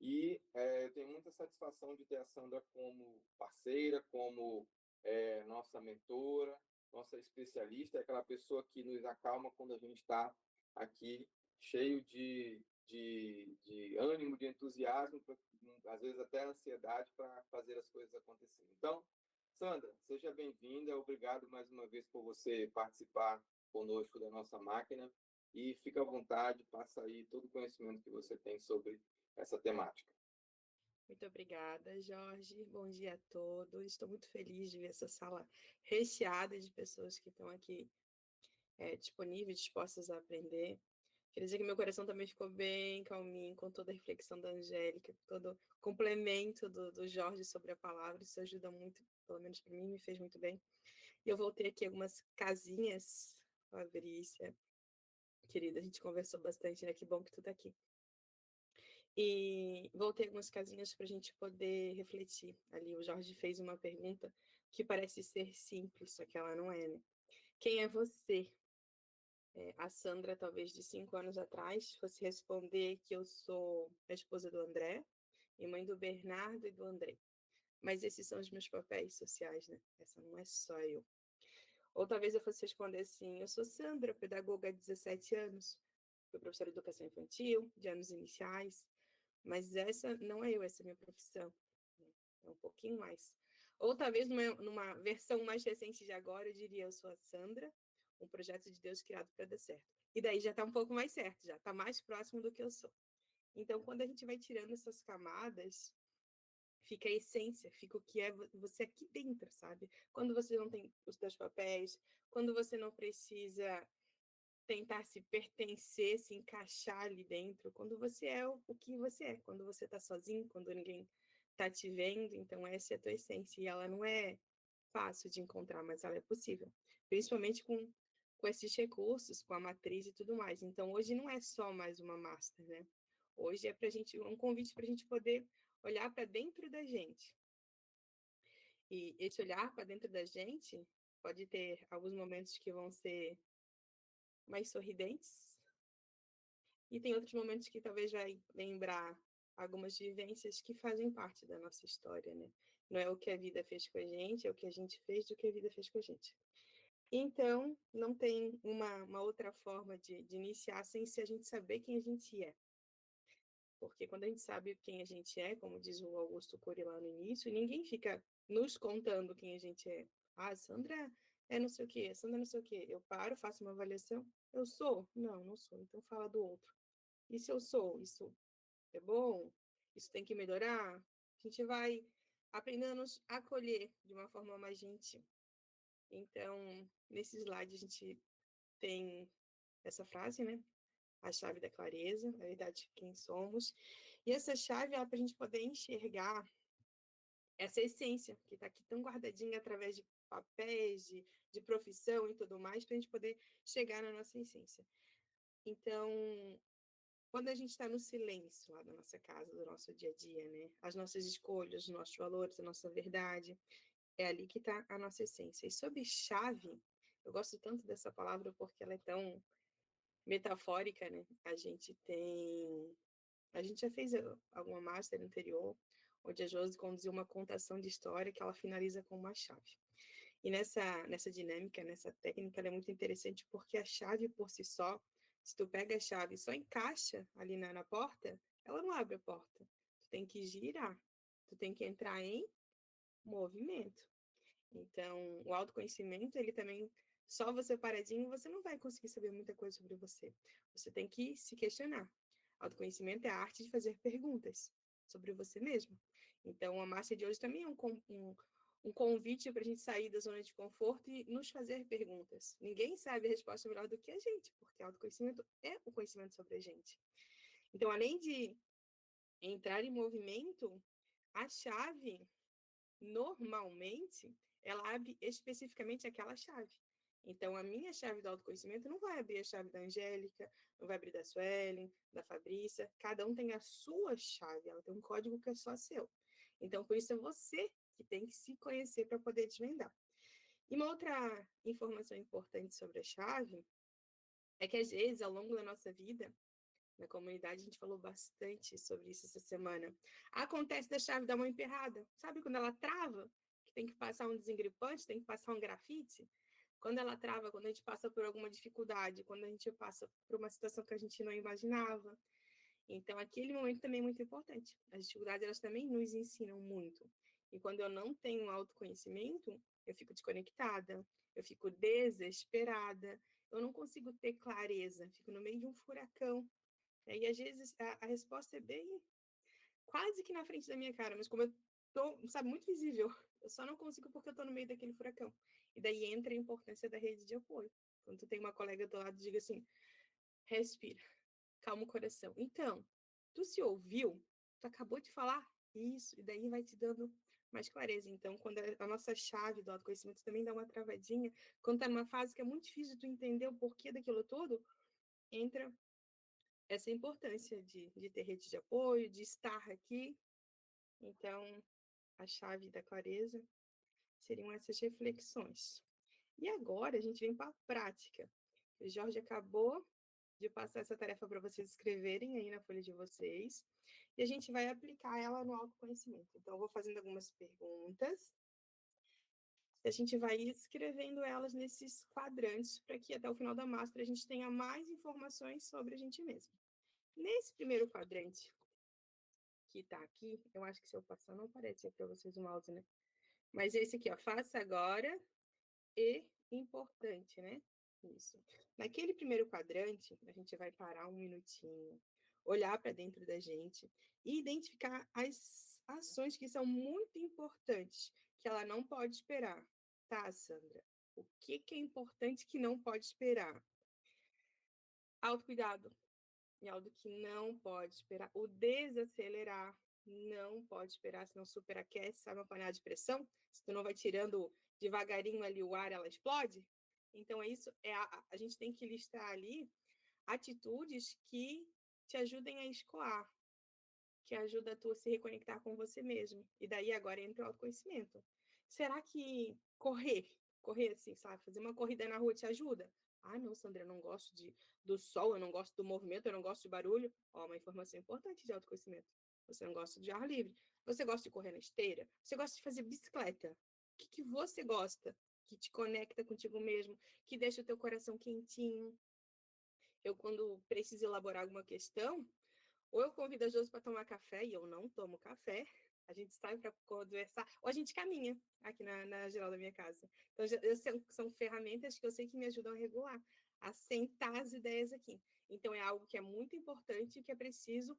e eu tenho muita satisfação de ter a Sandra como parceira, como nossa mentora, nossa especialista, aquela pessoa que nos acalma quando a gente está aqui cheio de ânimo, de entusiasmo, às vezes até ansiedade para fazer as coisas acontecerem. Então, Sandra, seja bem-vinda, obrigado mais uma vez por você participar conosco da nossa máquina e fica à vontade, passa aí todo o conhecimento que você tem sobre essa temática. Muito obrigada, Jorge. Bom dia a todos. Estou muito feliz de ver essa sala recheada de pessoas que estão aqui disponíveis, dispostas a aprender. Queria dizer que meu coração também ficou bem calminho com toda a reflexão da Angélica, com todo o complemento do Jorge sobre a palavra. Isso ajuda muito, pelo menos para mim, me fez muito bem. E eu voltei aqui algumas casinhas, Fabrícia, querida, a gente conversou bastante, né? Que bom que tu está aqui. E voltei algumas casinhas para a gente poder refletir. Ali o Jorge fez uma pergunta que parece ser simples, só que ela não é, né? Quem é você? A Sandra, talvez de 5 anos atrás, fosse responder que eu sou a esposa do André e mãe do Bernardo e do André. Mas esses são os meus papéis sociais, né? Essa não é só eu. Ou talvez eu fosse responder assim, eu sou Sandra, pedagoga há 17 anos, fui professora de educação infantil, de anos iniciais, mas essa não é eu, essa é a minha profissão. É um pouquinho mais. Ou talvez numa versão mais recente de agora, eu diria, eu sou a Sandra, um projeto de Deus criado para dar certo. E daí já está um pouco mais certo, já está mais próximo do que eu sou. Então, quando a gente vai tirando essas camadas, fica a essência, fica o que é você aqui dentro, sabe? Quando você não tem os seus papéis, quando você não precisa tentar se pertencer, se encaixar ali dentro, quando você é o que você é, quando você está sozinho, quando ninguém está te vendo, então essa é a tua essência, e ela não é fácil de encontrar, mas ela é possível, principalmente com esses recursos, com a matriz e tudo mais. Então, hoje não é só mais uma master, né? Hoje é um convite para a gente poder olhar para dentro da gente. E esse olhar para dentro da gente pode ter alguns momentos que vão ser mais sorridentes, e tem outros momentos que talvez vai lembrar algumas vivências que fazem parte da nossa história, né? Não é o que a vida fez com a gente, é o que a gente fez do que a vida fez com a gente. Então, não tem uma outra forma de iniciar sem se a gente saber quem a gente é. Porque quando a gente sabe quem a gente é, como diz o Augusto Cury lá no início, ninguém fica nos contando quem a gente é. Ah, Sandra é não sei o quê, Sandra é não sei o quê. Eu paro, faço uma avaliação. Eu sou? Não, não sou. Então fala do outro. E se eu sou? Isso é bom? Isso tem que melhorar? A gente vai aprendendo a nos acolher de uma forma mais gentil. Então, nesse slide a gente tem essa frase, né? A chave da clareza, a verdade de quem somos. E essa chave é para a gente poder enxergar essa essência que está aqui tão guardadinha através de papéis, de profissão e tudo mais, para a gente poder chegar na nossa essência. Então, quando a gente está no silêncio lá da nossa casa, do nosso dia a dia, né? As nossas escolhas, os nossos valores, a nossa verdade, é ali que está a nossa essência. E sobre chave, eu gosto tanto dessa palavra porque ela é tão metafórica, né? A gente já fez alguma master anterior, onde a Josi conduziu uma contação de história que ela finaliza com uma chave. E nessa dinâmica, nessa técnica, ela é muito interessante porque a chave por si só, se tu pega a chave e só encaixa ali na porta, ela não abre a porta. Tu tem que girar, tu tem que entrar em movimento. Então, o autoconhecimento, ele também, só você paradinho, você não vai conseguir saber muita coisa sobre você. Você tem que se questionar. Autoconhecimento é a arte de fazer perguntas sobre você mesmo. Então, a marcha de hoje também é um convite para a gente sair da zona de conforto e nos fazer perguntas. Ninguém sabe a resposta melhor do que a gente, porque autoconhecimento é o conhecimento sobre a gente. Então, além de entrar em movimento, a chave, normalmente, ela abre especificamente aquela chave. Então, a minha chave do autoconhecimento não vai abrir a chave da Angélica, não vai abrir da Suelen, da Fabrícia. Cada um tem a sua chave, ela tem um código que é só seu. Então, por isso é você que tem que se conhecer para poder desvendar. E uma outra informação importante sobre a chave é que, às vezes, ao longo da nossa vida, na comunidade, a gente falou bastante sobre isso essa semana. Acontece da chave da mão emperrada. Sabe quando ela trava? Que tem que passar um desengripante, tem que passar um grafite? Quando ela trava, quando a gente passa por alguma dificuldade, quando a gente passa por uma situação que a gente não imaginava. Então, aquele momento também é muito importante. As dificuldades, elas também nos ensinam muito. E quando eu não tenho autoconhecimento, eu fico desconectada, eu fico desesperada, eu não consigo ter clareza, fico no meio de um furacão. E às vezes a resposta é bem quase que na frente da minha cara, mas como eu tô, sabe, muito visível, eu só não consigo porque eu tô no meio daquele furacão. E daí entra a importância da rede de apoio. Quando tu tem uma colega do lado, diga assim: respira, calma o coração. Então, tu se ouviu? Tu acabou de falar isso, e daí vai te dando mais clareza. Então, quando a nossa chave do autoconhecimento também dá uma travadinha, quando tá numa fase que é muito difícil de tu entender o porquê daquilo tudo, entra essa importância de ter rede de apoio, de estar aqui. Então, a chave da clareza seriam essas reflexões. E agora a gente vem para a prática. O Jorge acabou de passar essa tarefa para vocês escreverem aí na folha de vocês, e a gente vai aplicar ela no autoconhecimento. Então, eu vou fazendo algumas perguntas, e a gente vai escrevendo elas nesses quadrantes, para que até o final da master a gente tenha mais informações sobre a gente mesmo. Nesse primeiro quadrante, que tá aqui, eu acho que se eu passar não aparece para vocês o mouse, né? Mas esse aqui, ó, faça agora e importante, né? Isso. Naquele primeiro quadrante, a gente vai parar um minutinho, olhar para dentro da gente e identificar as ações que são muito importantes, que ela não pode esperar. Tá, Sandra? O que é importante que não pode esperar? Autocuidado. É algo que não pode esperar. O desacelerar não pode esperar, senão superaquece, sabe uma panela de pressão? Se tu não vai tirando devagarinho ali o ar, ela explode. Então, é isso. A gente tem que listar ali atitudes que te ajudem a escoar, que ajuda tu a se reconectar com você mesmo. E daí agora entra o autoconhecimento. Será que correr assim, sabe? Fazer uma corrida na rua te ajuda? Ah, não, Sandra, eu não gosto do sol, eu não gosto do movimento, eu não gosto de barulho. Ó, uma informação importante de autoconhecimento. Você não gosta de ar livre. Você gosta de correr na esteira? Você gosta de fazer bicicleta? O que você gosta? Que te conecta contigo mesmo, que deixa o teu coração quentinho. Eu, quando preciso elaborar alguma questão, ou eu convido a Josi para tomar café, e eu não tomo café, a gente sai para conversar, ou a gente caminha aqui na geral da minha casa. Então, são ferramentas que eu sei que me ajudam a regular, a sentar as ideias aqui. Então, é algo que é muito importante e que é preciso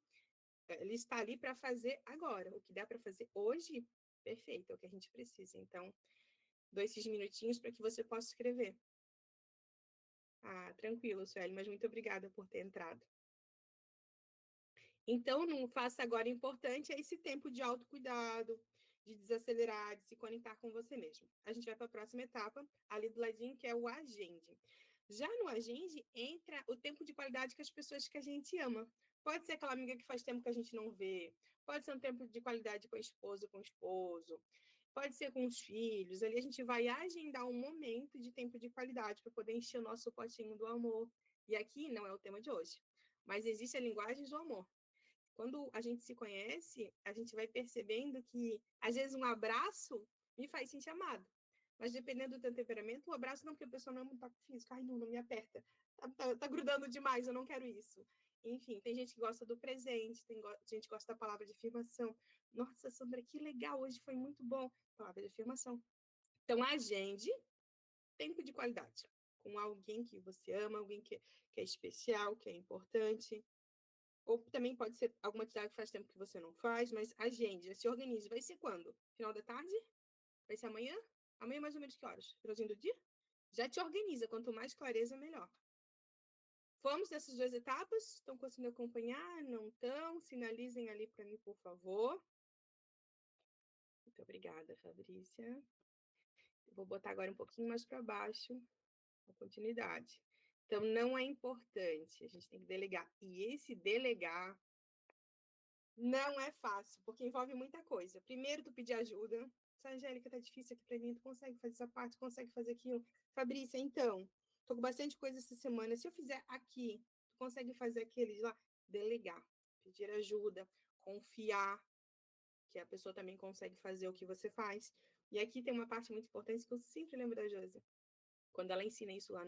ele está ali para fazer agora. O que dá para fazer hoje, perfeito, é o que a gente precisa. Então, dou esses minutinhos para que você possa escrever. Ah, tranquilo, Sueli, mas muito obrigada por ter entrado. Então, não faça agora importante é esse tempo de autocuidado, de desacelerar, de se conectar com você mesmo. A gente vai para a próxima etapa, ali do ladinho, que é o agende. Já no agende, entra o tempo de qualidade com as pessoas que a gente ama. Pode ser aquela amiga que faz tempo que a gente não vê, pode ser um tempo de qualidade com a esposa, com o esposo, pode ser com os filhos. Ali a gente vai agendar um momento de tempo de qualidade para poder encher o nosso potinho do amor. E aqui não é o tema de hoje, mas existe a linguagem do amor. Quando a gente se conhece, a gente vai percebendo que, às vezes, um abraço me faz sentir amado. Mas dependendo do teu temperamento, o abraço não, porque a pessoa não é um toque físico. Ai, não me aperta. Tá grudando demais, eu não quero isso. Enfim, tem gente que gosta do presente, gente que gosta da palavra de afirmação. Nossa, Sandra, que legal, hoje foi muito bom. Palavra de afirmação. Então, agende tempo de qualidade com alguém que você ama, alguém que é especial, que é importante. Ou também pode ser alguma atividade que faz tempo que você não faz, mas agende, se organize. Vai ser quando? Final da tarde? Vai ser amanhã? Amanhã mais ou menos que horas? Finalzinho do dia? Já te organiza, quanto mais clareza, melhor. Fomos nessas 2 etapas? Estão conseguindo acompanhar? Não estão? Sinalizem ali para mim, por favor. Muito obrigada, Fabrícia. Vou botar agora um pouquinho mais para baixo a continuidade. Então, não é importante, a gente tem que delegar. E esse delegar não é fácil, porque envolve muita coisa. Primeiro, tu pedir ajuda. Angélica, tá difícil aqui para mim, tu consegue fazer essa parte, consegue fazer aquilo. Fabrícia, então, tô com bastante coisa essa semana. Se eu fizer aqui, tu consegue fazer aqueles lá? Delegar, pedir ajuda, confiar que a pessoa também consegue fazer o que você faz. E aqui tem uma parte muito importante que eu sempre lembro da Josi. Quando ela ensina isso lá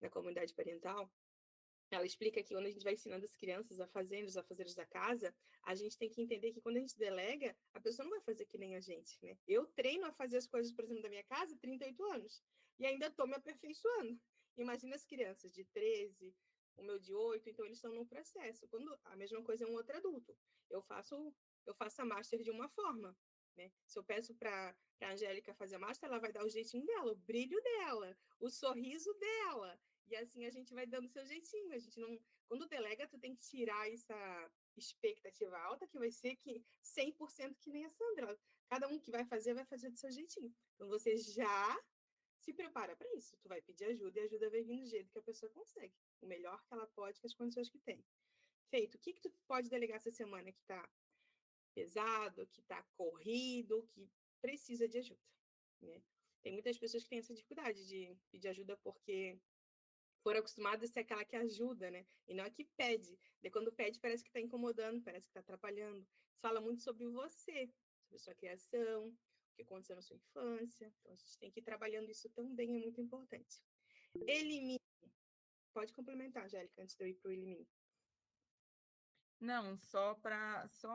na comunidade parental, ela explica que quando a gente vai ensinando as crianças a fazerem os afazeres da casa, a gente tem que entender que quando a gente delega, a pessoa não vai fazer que nem a gente, né? Eu treino a fazer as coisas, por exemplo, da minha casa há 38 anos. E ainda estou me aperfeiçoando. Imagina as crianças de 13, o meu de 8, então eles estão num processo. Quando a mesma coisa é um outro adulto. Eu faço a master de uma forma, né? Se eu peço para a Angélica fazer a master, ela vai dar o jeitinho dela, o brilho dela, o sorriso dela. E assim a gente vai dando o seu jeitinho. A gente não, quando delega, tu tem que tirar essa expectativa alta, que vai ser que 100% que nem a Sandra. Cada um que vai fazer do seu jeitinho. Então você já se prepara para isso. Tu vai pedir ajuda e a ajuda vai vir do jeito que a pessoa consegue. O melhor que ela pode com as condições que tem. Feito. O que tu pode delegar essa semana que tá pesado, que tá corrido, que precisa de ajuda, né? Tem muitas pessoas que têm essa dificuldade de pedir ajuda porque foram acostumadas a ser aquela que ajuda, né? E não a que pede. De quando pede, parece que está incomodando, parece que está atrapalhando. Fala muito sobre você, sobre sua criação, o que aconteceu na sua infância. Então, a gente tem que ir trabalhando isso também, é muito importante. Elimine. Pode complementar, Angélica, antes de eu ir para o elimine. Não, só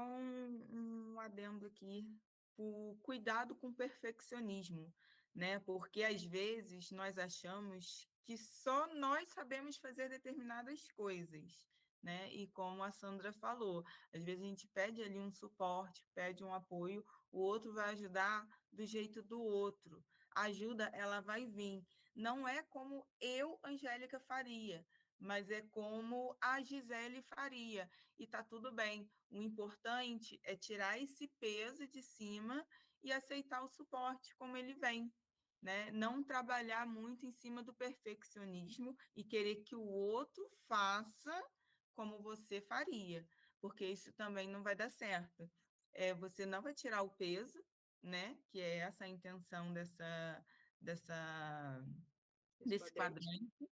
um adendo aqui, o cuidado com o perfeccionismo, né? Porque às vezes nós achamos que só nós sabemos fazer determinadas coisas, né? E como a Sandra falou, às vezes a gente pede ali um suporte, pede um apoio, o outro vai ajudar do jeito do outro. A ajuda, ela vai vir. Não é como eu, Angélica, faria, mas é como a Gisele faria. E está tudo bem. O importante é tirar esse peso de cima e aceitar o suporte como ele vem. Né? Não trabalhar muito em cima do perfeccionismo e querer que o outro faça como você faria, porque isso também não vai dar certo. Você não vai tirar o peso, né? Que é essa a intenção desse quadrante.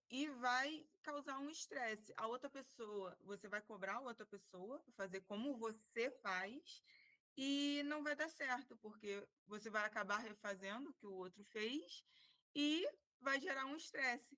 E vai causar um estresse. A outra pessoa, você vai cobrar a outra pessoa, fazer como você faz, e não vai dar certo, porque você vai acabar refazendo o que o outro fez e vai gerar um estresse.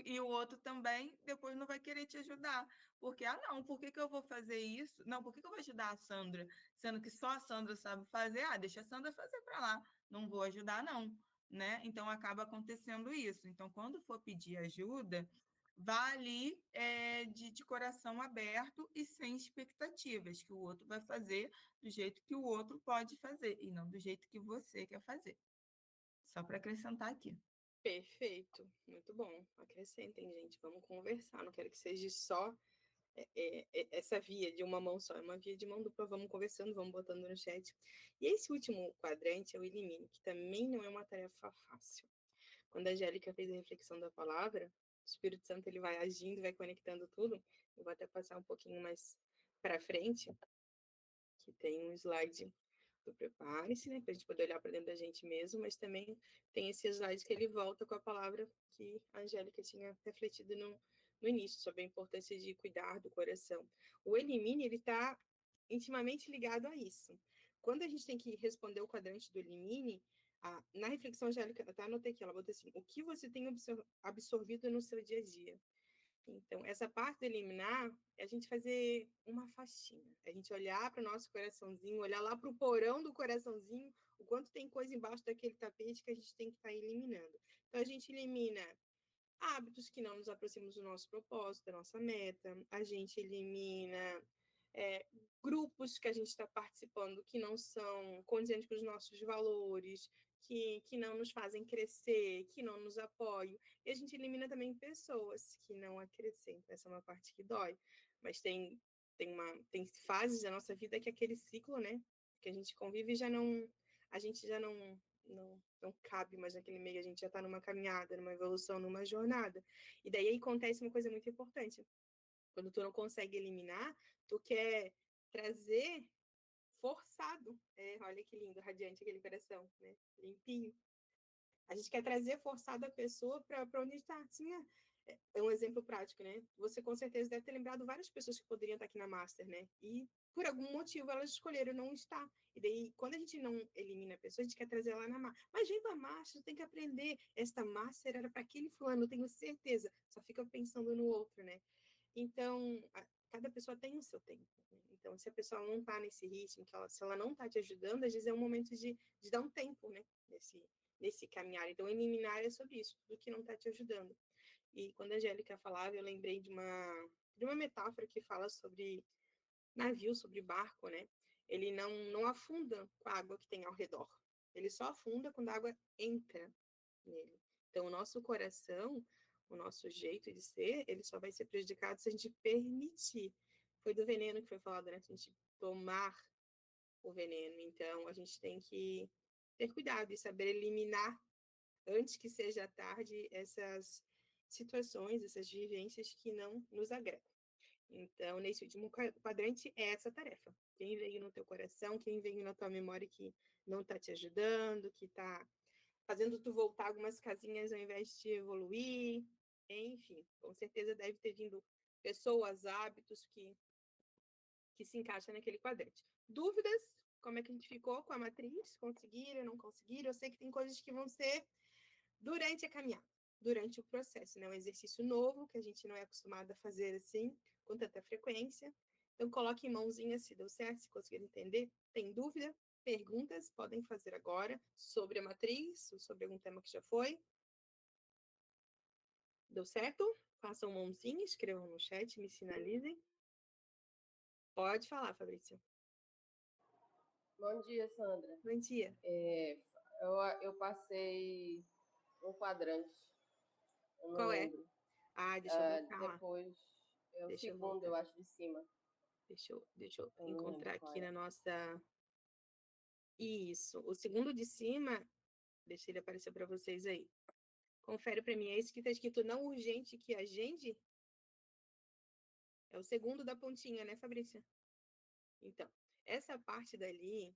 E o outro também depois não vai querer te ajudar. Porque, não, por que eu vou fazer isso? Não, por que eu vou ajudar a Sandra? Sendo que só a Sandra sabe fazer. Deixa a Sandra fazer para lá. Não vou ajudar, não. Né? Então, acaba acontecendo isso. Então, quando for pedir ajuda, vá ali de coração aberto e sem expectativas, que o outro vai fazer do jeito que o outro pode fazer, e não do jeito que você quer fazer. Só para acrescentar aqui. Perfeito, muito bom. Acrescentem, gente, vamos conversar. Não quero que seja só essa via de uma mão só, é uma via de mão dupla. Vamos conversando, vamos botando no chat. E esse último quadrante é o elimine, que também não é uma tarefa fácil. Quando a Angélica fez a reflexão da palavra, o Espírito Santo ele vai agindo, vai conectando tudo. Eu vou até passar um pouquinho mais para frente, que tem um slide do Prepare-se, né, para a gente poder olhar para dentro da gente mesmo, mas também tem esse slide que ele volta com a palavra que a Angélica tinha refletido no início, sobre a importância de cuidar do coração. O elimine, ele está intimamente ligado a isso. quando a gente tem que responder o quadrante do elimine, na reflexão angélica, até anotei aqui, ela botou assim, o que você tem absorvido no seu dia a dia? Então, essa parte do eliminar é a gente fazer uma faxina. A gente olhar para o nosso coraçãozinho, olhar lá para o porão do coraçãozinho, o quanto tem coisa embaixo daquele tapete que a gente tem que estar eliminando. Então, a gente elimina hábitos que não nos aproximam do nosso propósito, da nossa meta. A gente elimina grupos que a gente está participando que não são condizentes com os nossos valores, que não nos fazem crescer, que não nos apoiam. E a gente elimina também pessoas que não acrescentam. Essa é uma parte que dói. Mas tem fases da nossa vida que é aquele ciclo, né? Que a gente convive e a gente já não cabe mais naquele meio, a gente já está numa caminhada, numa evolução, numa jornada. E daí acontece uma coisa muito importante. Quando tu não consegue eliminar, tu quer trazer forçado. Olha que lindo, radiante aquele coração, né? Limpinho. A gente quer trazer forçado a pessoa para onde está. Assim, é um exemplo prático, né? Você com certeza deve ter lembrado várias pessoas que poderiam estar aqui na Master, né? E por algum motivo elas escolheram não estar. E daí, quando a gente não elimina a pessoa, a gente quer trazer ela na Master. Mas vem pra Master, tu tem que aprender. Esta Master era para aquele fulano, eu tenho certeza. Só fica pensando no outro, né? Então, cada pessoa tem o seu tempo. Né? Então, se a pessoa não está nesse ritmo, se ela não está te ajudando, às vezes é um momento de dar um tempo, né? Nesse caminhar. Então, eliminar é sobre isso, tudo que não está te ajudando. E quando a Angélica falava, eu lembrei de uma metáfora que fala sobre navio, sobre barco, né? Ele não afunda com a água que tem ao redor. Ele só afunda quando a água entra nele. Então, o nosso coração, o nosso jeito de ser, ele só vai ser prejudicado se a gente permitir. Foi do veneno que foi falado, né? Se a gente tomar o veneno. Então, a gente tem que ter cuidado e saber eliminar, antes que seja tarde, essas situações, essas vivências que não nos agregam. Então, nesse último quadrante, é essa tarefa. Quem veio no teu coração, quem veio na tua memória que não está te ajudando, que está fazendo tu voltar algumas casinhas ao invés de evoluir, enfim, com certeza deve ter vindo pessoas, hábitos que se encaixam naquele quadrante. Dúvidas? Como é que a gente ficou com a matriz? Conseguiram, não conseguiram? Eu sei que tem coisas que vão ser durante a caminhada, durante o processo, né? Um exercício novo que a gente não é acostumado a fazer assim, com tanta frequência. Então, coloque em mãozinha se deu certo, se conseguiram entender. Tem dúvida? Perguntas podem fazer agora sobre a matriz, ou sobre algum tema que já foi. Deu certo? Façam mãozinha, escrevam no chat, me sinalizem. Pode falar, Fabrício. Bom dia, Sandra. Bom dia. Eu passei um quadrante. Qual é? Deixa eu voltar lá. Depois, é o segundo, eu acho, de cima. Deixa eu encontrar aqui na nossa... Isso, o segundo de cima, deixa ele aparecer para vocês aí. Confere para mim, é esse que está escrito não urgente que agende? É o segundo da pontinha, né, Fabrícia? Então, essa parte dali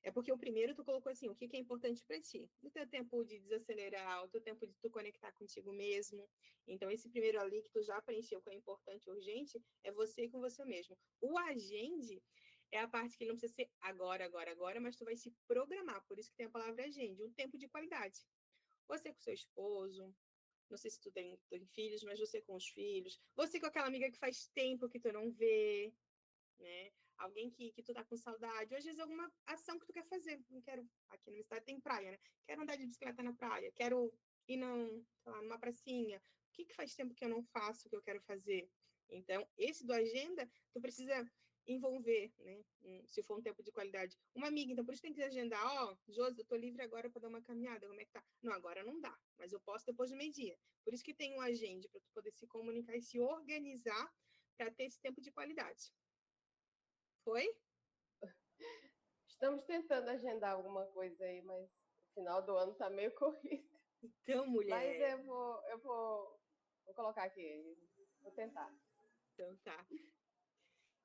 é porque o primeiro tu colocou assim, o que é importante para ti? O teu tempo de desacelerar, o teu tempo de tu conectar contigo mesmo. Então, esse primeiro ali que tu já preencheu com é importante e urgente, é você com você mesmo. O agende é a parte que não precisa ser agora, mas tu vai se programar. Por isso que tem a palavra agende, um tempo de qualidade. Você com seu esposo, não sei se tu tem filhos, mas você com os filhos, você com aquela amiga que faz tempo que tu não vê, né? Alguém que tu tá com saudade, ou às vezes alguma ação que tu quer fazer. Não quero, aqui na minha cidade tem praia, né? Quero andar de bicicleta na praia, quero ir numa pracinha. O que faz tempo que eu não faço, que eu quero fazer? Então, esse do agenda, tu precisa envolver, né? Se for um tempo de qualidade. Uma amiga, então por isso tem que agendar, Josi, eu tô livre agora para dar uma caminhada, como é que tá? Não, agora não dá, mas eu posso depois do meio-dia. Por isso que tem um agenda, para tu poder se comunicar e se organizar para ter esse tempo de qualidade. Foi? Estamos tentando agendar alguma coisa aí, mas o final do ano tá meio corrido. Então, mulher. Mas eu vou colocar aqui, vou tentar. Então tá.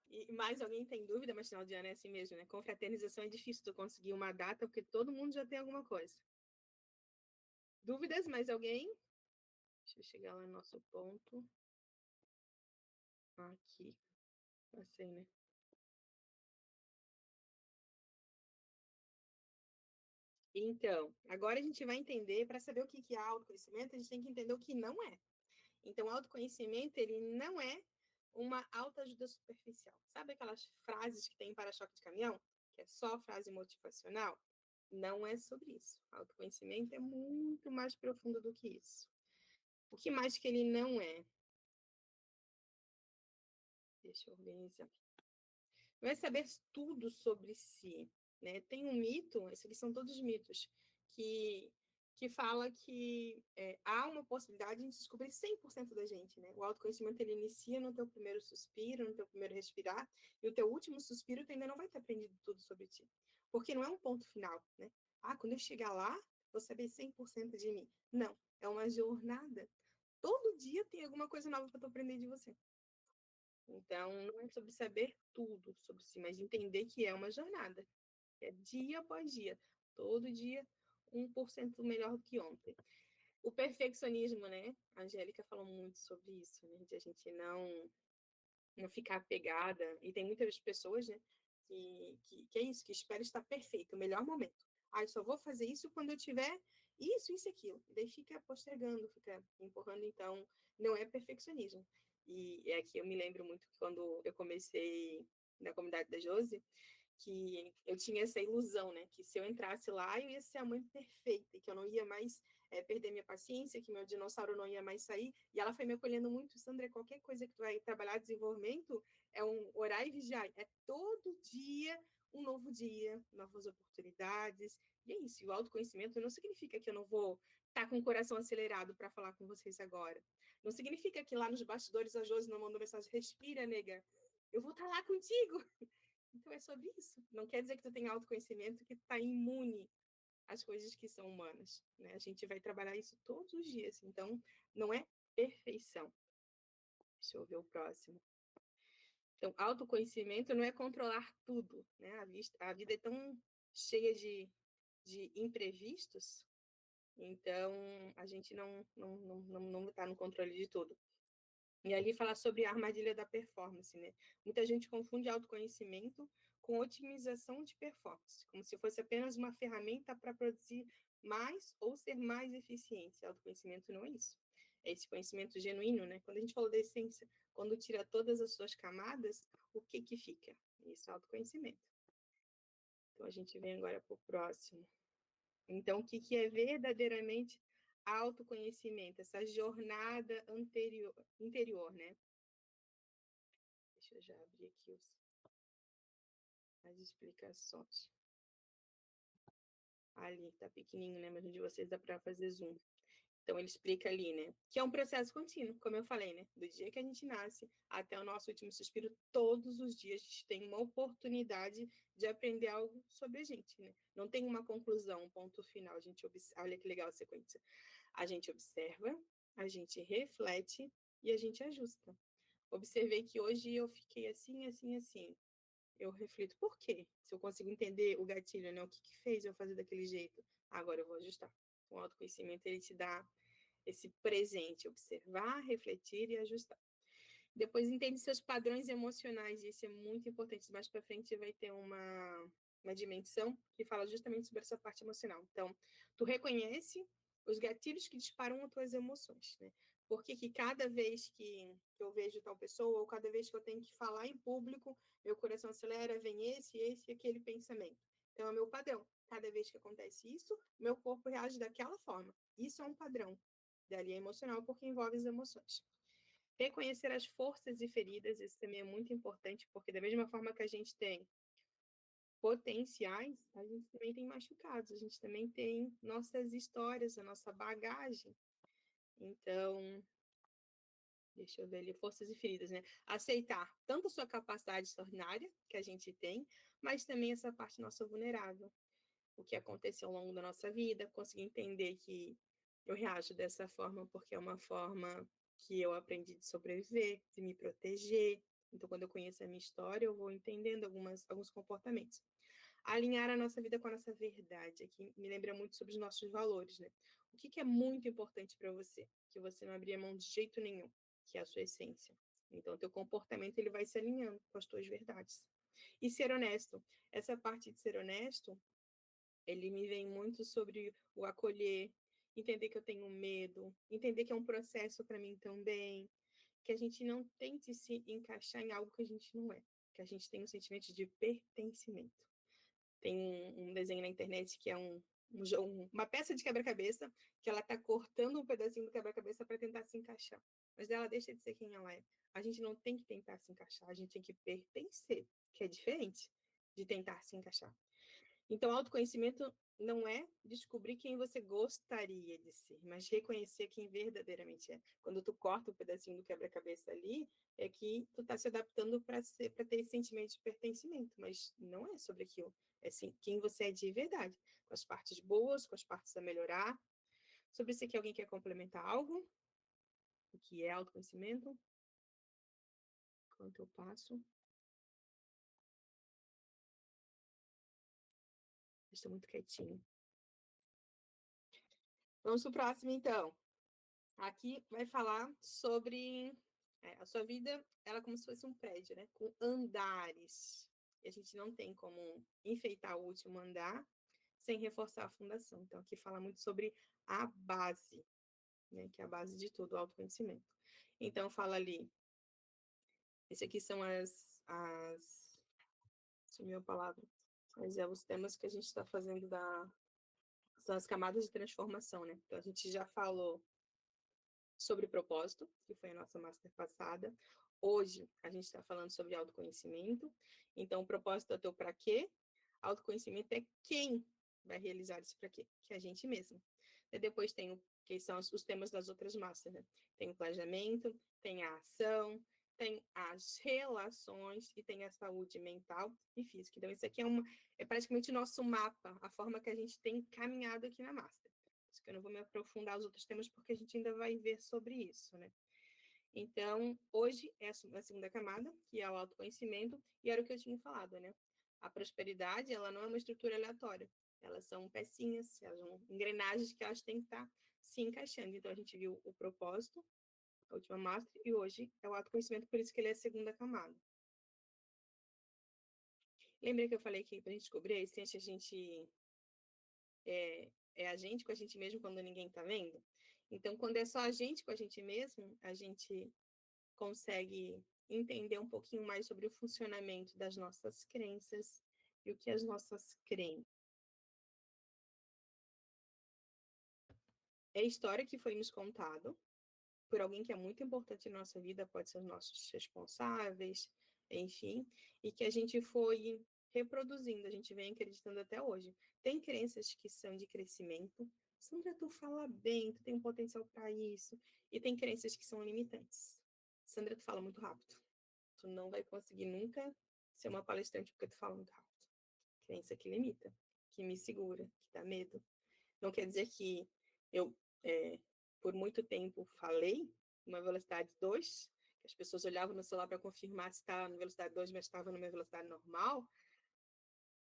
E mais alguém tem dúvida, mas final de ano é assim mesmo, né? Confraternização é difícil tu conseguir uma data, porque todo mundo já tem alguma coisa. Dúvidas? Mais alguém? Deixa eu chegar lá no nosso ponto. Aqui. Passei, né? Então, agora a gente vai entender, para saber o que é autoconhecimento, a gente tem que entender o que não é. Então, autoconhecimento, ele não é uma autoajuda superficial. Sabe aquelas frases que tem em para-choque de caminhão? Que é só frase motivacional? Não é sobre isso. Autoconhecimento é muito mais profundo do que isso. O que mais que ele não é? Deixa eu organizar. Não é saber tudo sobre si, né? Tem um mito, esses aqui são todos mitos, que fala que há uma possibilidade de descobrir 100% da gente, né? O autoconhecimento, ele inicia no teu primeiro suspiro, no teu primeiro respirar, e o teu último suspiro tu ainda não vai ter aprendido tudo sobre ti. Porque não é um ponto final, né? Ah, quando eu chegar lá, vou saber 100% de mim. Não, é uma jornada. Todo dia tem alguma coisa nova para tu aprender de você. Então, não é sobre saber tudo sobre si, mas entender que é uma jornada. É dia após dia. Todo dia, 1% melhor do que ontem. O perfeccionismo, né? A Angélica falou muito sobre isso, né? De a gente não ficar apegada. E tem muitas pessoas, né? Que é isso, que espera estar perfeito, o melhor momento. Ah, eu só vou fazer isso quando eu tiver isso e aquilo. E daí fica postergando, fica empurrando. Então, não é perfeccionismo. E é aqui eu me lembro muito que quando eu comecei na comunidade da Josi, que eu tinha essa ilusão, né? Que se eu entrasse lá, eu ia ser a mãe perfeita, e que eu não ia mais perder minha paciência, que meu dinossauro não ia mais sair. E ela foi me acolhendo muito, Sandra, qualquer coisa que tu vai trabalhar, desenvolvimento, é um orar e vigiar. É todo dia um novo dia, novas oportunidades. E é isso. E o autoconhecimento não significa que eu não vou estar com o coração acelerado para falar com vocês agora. Não significa que lá nos bastidores a Josi não mandou mensagem, respira, nega, eu vou estar lá contigo. Então é sobre isso. Não quer dizer que tu tem autoconhecimento que tu está imune às coisas que são humanas, né? A gente vai trabalhar isso todos os dias. Então, não é perfeição. Deixa eu ver o próximo. Então, autoconhecimento não é controlar tudo, né? A vida é tão cheia de imprevistos, então a gente não está no controle de tudo. E ali falar sobre a armadilha da performance, né? Muita gente confunde autoconhecimento com otimização de performance, como se fosse apenas uma ferramenta para produzir mais ou ser mais eficiente. Autoconhecimento não é isso. É esse conhecimento genuíno, né? Quando a gente falou da essência, quando tira todas as suas camadas, o que fica? Isso é autoconhecimento. Então, a gente vem agora para o próximo. Então, o que é verdadeiramente autoconhecimento? Essa jornada interior, né? Deixa eu já abrir aqui as explicações. Ali, tá pequenininho, né? Mas de vocês dá para fazer zoom. Então, ele explica ali, né? Que é um processo contínuo, como eu falei, né? Do dia que a gente nasce até o nosso último suspiro, todos os dias a gente tem uma oportunidade de aprender algo sobre a gente, né? Não tem uma conclusão, um ponto final. A gente olha que legal a sequência. A gente observa, a gente reflete e a gente ajusta. Observei que hoje eu fiquei assim, assim, assim. Eu reflito, por quê? Se eu consigo entender o gatilho, né? O que fez eu fazer daquele jeito? Agora eu vou ajustar. O autoconhecimento, ele te dá esse presente, observar, refletir e ajustar. Depois entende seus padrões emocionais, e isso é muito importante. Mais para frente vai ter uma dimensão que fala justamente sobre essa parte emocional. Então, tu reconhece os gatilhos que disparam as tuas emoções, né? Porque que cada vez que eu vejo tal pessoa, ou cada vez que eu tenho que falar em público, meu coração acelera, vem esse e aquele pensamento. Então, é o meu padrão. Cada vez que acontece isso, meu corpo reage daquela forma. Isso é um padrão. Dali é emocional, porque envolve as emoções. Reconhecer as forças e feridas, isso também é muito importante, porque da mesma forma que a gente tem potenciais, a gente também tem machucados, a gente também tem nossas histórias, a nossa bagagem. Então, deixa eu ver ali, forças e feridas, né? Aceitar tanto a sua capacidade extraordinária, que a gente tem, mas também essa parte nossa vulnerável. O que aconteceu ao longo da nossa vida, conseguir entender que eu reajo dessa forma porque é uma forma que eu aprendi de sobreviver, de me proteger. Então, quando eu conheço a minha história, eu vou entendendo alguns comportamentos. Alinhar a nossa vida com a nossa verdade. Aqui me lembra muito sobre os nossos valores, né? O que é muito importante para você? Que você não abria mão de jeito nenhum, que é a sua essência. Então, o teu comportamento ele vai se alinhando com as tuas verdades. E ser honesto. Essa parte de ser honesto ele me vem muito sobre o acolher, entender que eu tenho medo, entender que é um processo para mim também, que a gente não tente se encaixar em algo que a gente não é, que a gente tem um sentimento de pertencimento. Tem um desenho na internet que é uma peça de quebra-cabeça, que ela está cortando um pedacinho do quebra-cabeça para tentar se encaixar. Mas ela deixa de ser quem ela é. A gente não tem que tentar se encaixar, a gente tem que pertencer, que é diferente de tentar se encaixar. Então, autoconhecimento não é descobrir quem você gostaria de ser, mas reconhecer quem verdadeiramente é. Quando tu corta um pedacinho do quebra-cabeça ali, é que tu tá se adaptando para ter esse sentimento de pertencimento, mas não é sobre aquilo. É sim, quem você é de verdade, com as partes boas, com as partes a melhorar. Sobre se que alguém quer complementar algo, o que é autoconhecimento, enquanto eu passo. Estou muito quietinho. Vamos para o próximo, então. Aqui vai falar sobre a sua vida, ela é como se fosse um prédio, né? Com andares. E a gente não tem como enfeitar o último andar sem reforçar a fundação. Então, aqui fala muito sobre a base, né? Que é a base de tudo, o autoconhecimento. Então, fala ali. Esse aqui são sumiu a palavra. Mas os temas que a gente está fazendo são as camadas de transformação, né? Então, a gente já falou sobre propósito, que foi a nossa master passada. Hoje, a gente está falando sobre autoconhecimento. Então, o propósito é o teu para quê? Autoconhecimento é quem vai realizar isso para quê? Que é a gente mesmo. E depois tem que são os temas das outras masters, né? Tem o planejamento, tem a ação, tem as relações e tem a saúde mental e física. Então, isso aqui é praticamente o nosso mapa, a forma que a gente tem caminhado aqui na master. Que eu não vou me aprofundar nos outros temas, porque a gente ainda vai ver sobre isso, né? Então, hoje é a segunda camada, que é o autoconhecimento, e era o que eu tinha falado, né? A prosperidade, ela não é uma estrutura aleatória. Elas são pecinhas, elas são engrenagens que elas têm que estar se encaixando. Então, a gente viu o propósito, a última master, e hoje é o autoconhecimento, por isso que ele é a segunda camada. Lembra que eu falei que para a gente descobrir a essência, a gente é a gente com a gente mesmo quando ninguém está vendo? Então, quando é só a gente com a gente mesmo, a gente consegue entender um pouquinho mais sobre o funcionamento das nossas crenças e o que as nossas creem. É a história que foi nos contado por alguém que é muito importante na nossa vida, pode ser os nossos responsáveis, enfim, e que a gente foi reproduzindo, a gente vem acreditando até hoje. Tem crenças que são de crescimento. Sandra, tu fala bem, tu tem um potencial para isso. E tem crenças que são limitantes. Sandra, tu fala muito rápido. Tu não vai conseguir nunca ser uma palestrante porque tu fala muito rápido. Crença que limita, que me segura, que dá medo. Não quer dizer que eu, por muito tempo, falei numa velocidade 2, que as pessoas olhavam no celular para confirmar se estava na velocidade 2, mas estava numa velocidade normal,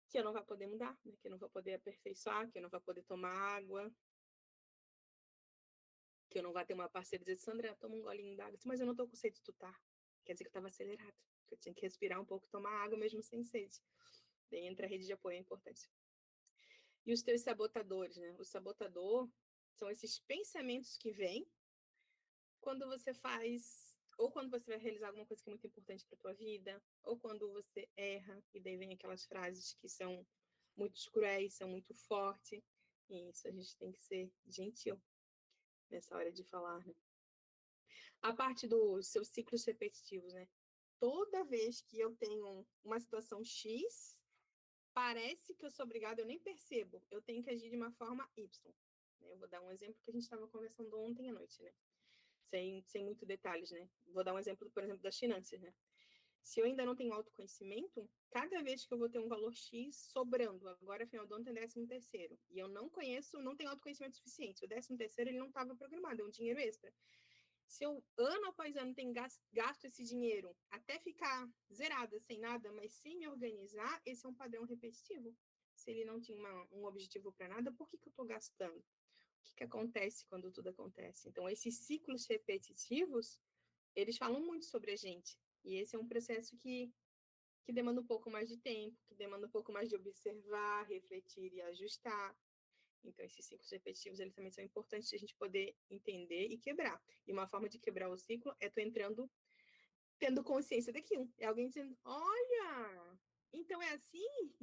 que eu não vou poder mudar, né? Que eu não vou poder aperfeiçoar, que eu não vou poder tomar água, que eu não vou ter uma parceira dizer, Sandra, toma um golinho d'água. Mas eu não estou com sede, tu tá? Quer dizer que eu estava acelerado, que eu tinha que respirar um pouco e tomar água mesmo sem sede. Daí entra a rede de apoio, é importante. E os teus sabotadores, né? O sabotador são esses pensamentos que vêm quando você faz, ou quando você vai realizar alguma coisa que é muito importante para tua vida, ou quando você erra, e daí vem aquelas frases que são muito cruéis, são muito fortes. E isso a gente tem que ser gentil nessa hora de falar, né? A parte dos seus ciclos repetitivos, né? Toda vez que eu tenho uma situação X, parece que eu sou obrigada, eu nem percebo, eu tenho que agir de uma forma Y. Eu vou dar um exemplo que a gente estava conversando ontem à noite, né? Sem muito detalhes, né? Vou dar um exemplo, por exemplo, das finanças, né? Se eu ainda não tenho autoconhecimento, cada vez que eu vou ter um valor X sobrando, agora final do ano tem 13º, e eu não conheço, não tenho autoconhecimento suficiente, o 13º ele não estava programado, é um dinheiro extra. Se eu, ano após ano, tenho gasto esse dinheiro até ficar zerada, sem nada, mas sem me organizar, esse é um padrão repetitivo. Se ele não tinha um objetivo para nada, por que eu estou gastando? O que acontece quando tudo acontece? Então, esses ciclos repetitivos, eles falam muito sobre a gente. E esse é um processo que que demanda um pouco mais de tempo, que demanda um pouco mais de observar, refletir e ajustar. Então, esses ciclos repetitivos, eles também são importantes de a gente poder entender e quebrar. E uma forma de quebrar o ciclo é tu entrando, tendo consciência daquilo. É alguém dizendo, olha, então é assim?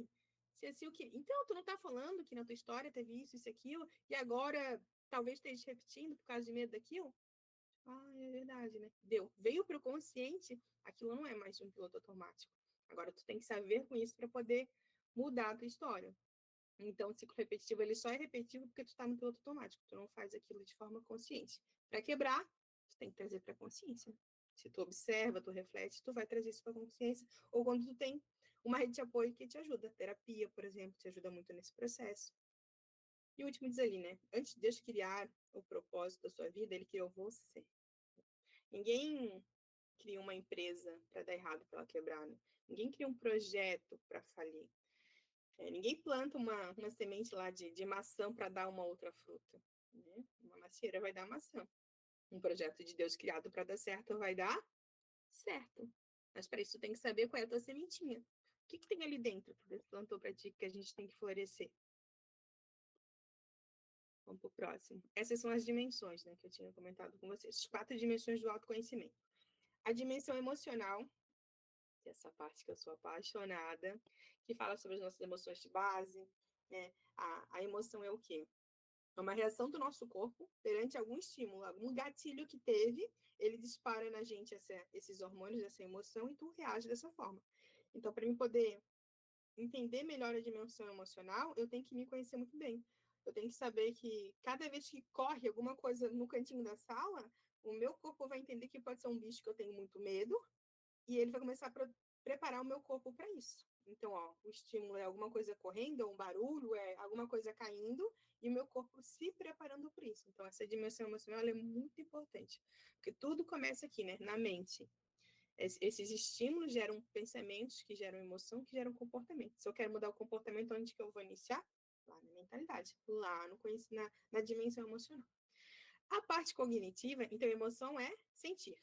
Se é assim o quê? Então, tu não tá falando que na tua história teve isso, aquilo, e agora talvez esteja repetindo por causa de medo daquilo? Ah, é verdade, né? Deu. Veio para o consciente, aquilo não é mais um piloto automático. Agora, tu tem que saber com isso para poder mudar a tua história. Então, o ciclo repetitivo, ele só é repetitivo porque tu está no piloto automático. Tu não faz aquilo de forma consciente. Para quebrar, tu tem que trazer para a consciência. Se tu observa, tu reflete, tu vai trazer isso para a consciência. Ou quando tu tem uma rede de apoio que te ajuda. Terapia, por exemplo, te ajuda muito nesse processo. E o último diz ali, né? Antes de Deus criar o propósito da sua vida, ele criou você. Ninguém cria uma empresa para dar errado, para ela quebrar, né? Ninguém cria um projeto para falir. Ninguém planta uma semente lá de maçã para dar uma outra fruta. Né? Uma macieira vai dar maçã. Um projeto de Deus criado para dar certo vai dar certo. Mas para isso tu tem que saber qual é a tua sementinha. O que tem ali dentro que Deus plantou para ti que a gente tem que florescer? Vamos para o próximo. Essas são as dimensões, né, que eu tinha comentado com vocês. As 4 dimensões do autoconhecimento. A dimensão emocional, que é essa parte que eu sou apaixonada, que fala sobre as nossas emoções de base. Né? A emoção é o quê? É uma reação do nosso corpo perante algum estímulo, algum gatilho que teve, ele dispara na gente esses hormônios, essa emoção, e tu reage dessa forma. Então, para mim poder entender melhor a dimensão emocional, eu tenho que me conhecer muito bem. Eu tenho que saber que cada vez que corre alguma coisa no cantinho da sala, o meu corpo vai entender que pode ser um bicho que eu tenho muito medo, e ele vai começar a preparar o meu corpo para isso. Então, ó, o estímulo é alguma coisa correndo, é um barulho, é alguma coisa caindo, e o meu corpo se preparando por isso. Então, essa dimensão emocional é muito importante, porque tudo começa aqui, né, na mente. Esses estímulos geram pensamentos, que geram emoção, que geram comportamento. Se eu quero mudar o comportamento, onde que eu vou iniciar? Lá na mentalidade, lá no na dimensão emocional. A parte cognitiva, então, emoção é sentir.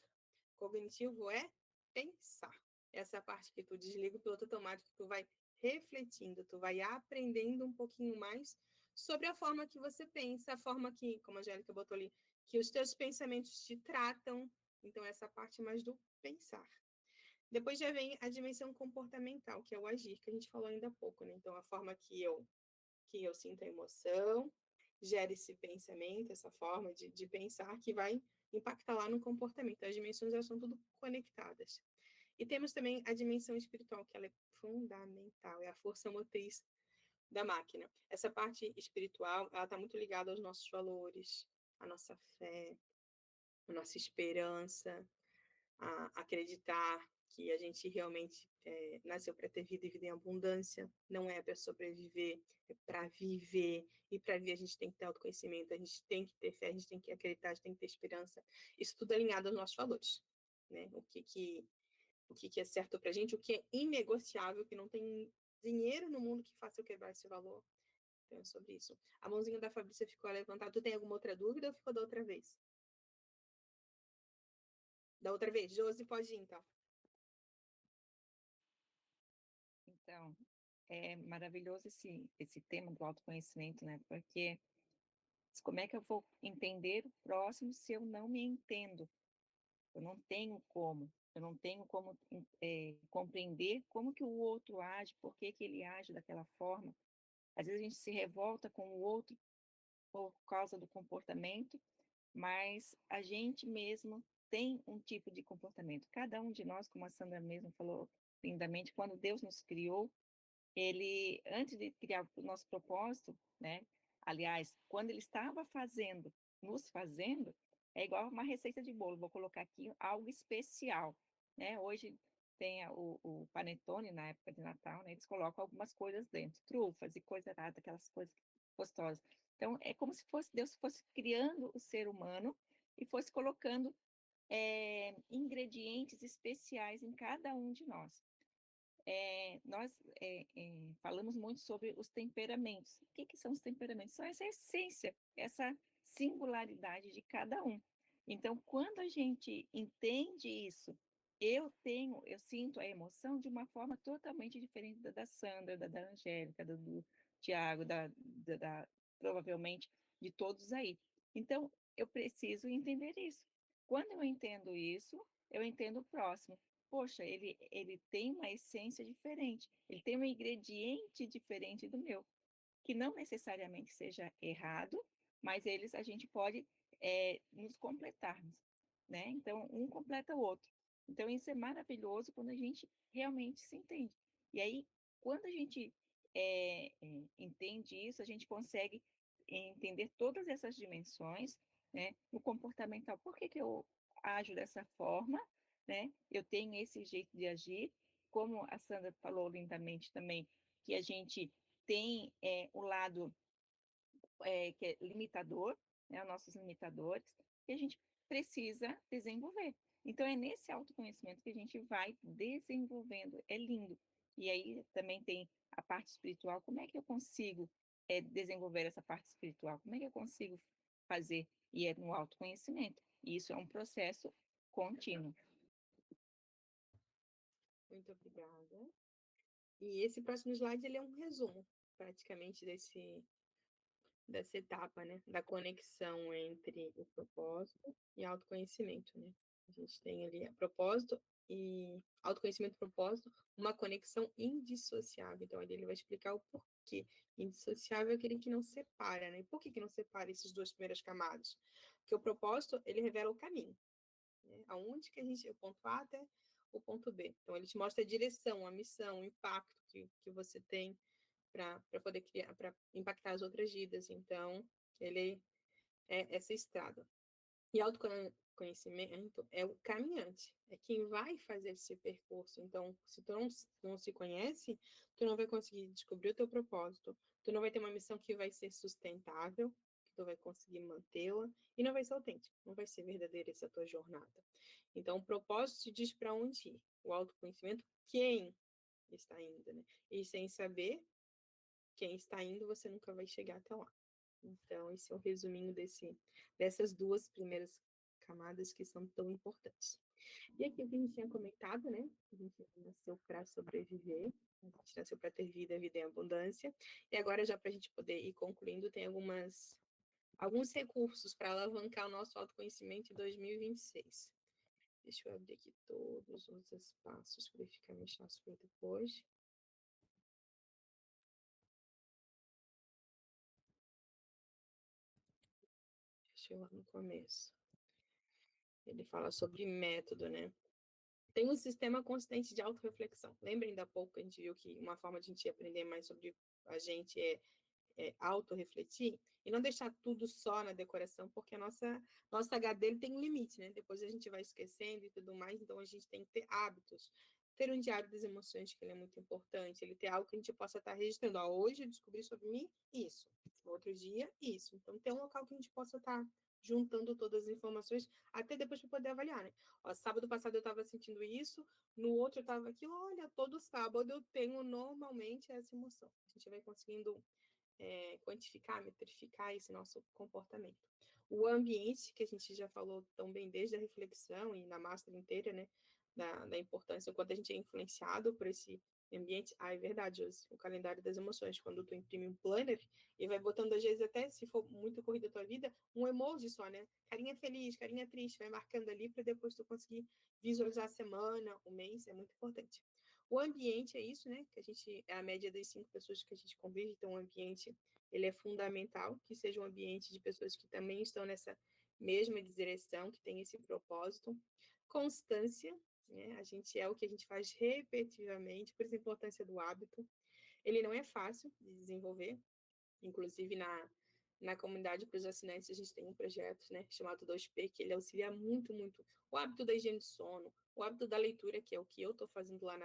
Cognitivo é pensar. Essa parte que tu desliga o piloto automático, tu vai refletindo, tu vai aprendendo um pouquinho mais sobre a forma que você pensa, a forma que, como a Angélica botou ali, que os teus pensamentos te tratam. Então, essa parte mais do pensar. Depois já vem a dimensão comportamental, que é o agir, que a gente falou ainda há pouco, né? Então, a forma que eu sinto a emoção, gera esse pensamento, essa forma de pensar, que vai impactar lá no comportamento. As dimensões, elas são tudo conectadas. E temos também a dimensão espiritual, que ela é fundamental, é a força motriz da máquina. Essa parte espiritual, ela está muito ligada aos nossos valores, à nossa fé, à nossa esperança, a acreditar que a gente realmente nasceu para ter vida e vida em abundância, não é para sobreviver, é para viver, e para viver a gente tem que ter autoconhecimento, a gente tem que ter fé, a gente tem que acreditar, a gente tem que ter esperança, isso tudo alinhado aos nossos valores, né? O que é certo para a gente, o que é inegociável, que não tem dinheiro no mundo que faça eu quebrar esse valor, então é sobre isso. A mãozinha da Fabrícia ficou levantada, tu tem alguma outra dúvida ou ficou da outra vez? Da outra vez, Josi, pode ir então. Então, é maravilhoso esse tema do autoconhecimento, né? Porque como é que eu vou entender o próximo se eu não me entendo? Eu não tenho como compreender como que o outro age, por que que ele age daquela forma. Às vezes a gente se revolta com o outro por causa do comportamento, mas a gente mesmo tem um tipo de comportamento. Cada um de nós, como a Sandra mesmo falou lindamente, quando Deus nos criou, ele, antes de criar o nosso propósito, né? Aliás, quando ele estava nos fazendo, é igual uma receita de bolo, vou colocar aqui algo especial, né? Hoje tem o panetone, na época de Natal, né? Eles colocam algumas coisas dentro, trufas e coisa errada, aquelas coisas gostosas. Então, é como se Deus fosse criando o ser humano e fosse colocando ingredientes especiais em cada um de nós. Nós falamos muito sobre os temperamentos. O que são os temperamentos? São essa essência, essa singularidade de cada um. Então, quando a gente entende isso eu sinto a emoção de uma forma totalmente diferente da Sandra, da Angélica, do Tiago, provavelmente de todos aí. Então, eu preciso entender isso. Quando eu entendo isso, eu entendo o próximo. Poxa, ele tem uma essência diferente, ele tem um ingrediente diferente do meu, que não necessariamente seja errado, mas a gente pode nos completarmos, né? Então, um completa o outro. Então, isso é maravilhoso quando a gente realmente se entende. E aí, quando a gente entende isso, a gente consegue entender todas essas dimensões, né? No comportamental, por que que eu ajo dessa forma, né? Eu tenho esse jeito de agir, como a Sandra falou lindamente também, que a gente tem o lado que é limitador, né, os nossos limitadores, que a gente precisa desenvolver. Então, é nesse autoconhecimento que a gente vai desenvolvendo. É lindo. E aí também tem a parte espiritual. Como é que eu consigo desenvolver essa parte espiritual? Como é que eu consigo fazer? E é no autoconhecimento. E isso é um processo contínuo. Muito obrigada. E esse próximo slide, ele é um resumo, praticamente, dessa etapa, né? Da conexão entre o propósito e autoconhecimento, né? A gente tem ali propósito e autoconhecimento e propósito, uma conexão indissociável. Então, ali ele vai explicar o porquê. Indissociável é aquele que não separa, né? E por que não separa essas duas primeiras camadas? Porque o propósito, ele revela o caminho, né? Aonde que o ponto A até o ponto B. Então, ele te mostra a direção, a missão, o impacto que você tem para poder criar, para impactar as outras vidas. Então, ele é essa estrada. E autoconhecimento é o caminhante, é quem vai fazer esse percurso. Então, se tu não se conhece, tu não vai conseguir descobrir o teu propósito, tu não vai ter uma missão que vai ser sustentável, que tu vai conseguir mantê-la, e não vai ser autêntico, não vai ser verdadeira essa tua jornada. Então, o propósito te diz para onde ir. O autoconhecimento, quem está indo, né? E sem saber quem está indo, você nunca vai chegar até lá. Então, esse é o resuminho dessas duas primeiras camadas que são tão importantes. E aqui o que a gente tinha comentado, né? A gente nasceu para sobreviver, a gente nasceu para ter vida em abundância. E agora, já para a gente poder ir concluindo, tem alguns recursos para alavancar o nosso autoconhecimento em 2026. Deixa eu abrir aqui todos os espaços para ficar mais fácil para depois. Deixa eu ir lá no começo. Ele fala sobre método, né? Tem um sistema consistente de autorreflexão. Lembrem da pouco que a gente viu que uma forma de a gente aprender mais sobre a gente é autorrefletir e não deixar tudo só na decoração, porque nosso HD ele tem um limite, né? Depois a gente vai esquecendo e tudo mais, então a gente tem que ter hábitos. Ter um diário das emoções, que ele é muito importante, ele ter algo que a gente possa estar registrando. Ó, hoje eu descobri sobre mim isso, no outro dia isso. Então, ter um local que a gente possa estar juntando todas as informações, até depois para poder avaliar, né? Ó, sábado passado eu estava sentindo isso, no outro eu estava aquilo, olha, todo sábado eu tenho normalmente essa emoção. A gente vai conseguindo quantificar, metrificar esse nosso comportamento. O ambiente, que a gente já falou tão bem desde a reflexão e na master inteira, né, da importância, o quanto a gente é influenciado por esse ambiente. Ah, é verdade, Josi, o calendário das emoções, quando tu imprime um planner e vai botando, às vezes, até se for muito corrida a tua vida, um emoji só, né? Carinha feliz, carinha triste, vai marcando ali para depois tu conseguir visualizar a semana, o mês, é muito importante. O ambiente é isso, né? Que a gente é a média das 5 pessoas que a gente convive, então o ambiente ele é fundamental, que seja um ambiente de pessoas que também estão nessa mesma direção, que tem esse propósito. Constância, né? A gente é o que a gente faz repetitivamente, por isso a importância do hábito. Ele não é fácil de desenvolver, inclusive na comunidade para os assinantes, a gente tem um projeto, né, chamado 2P, que ele auxilia muito, muito o hábito da higiene de sono, o hábito da leitura, que é o que eu estou fazendo lá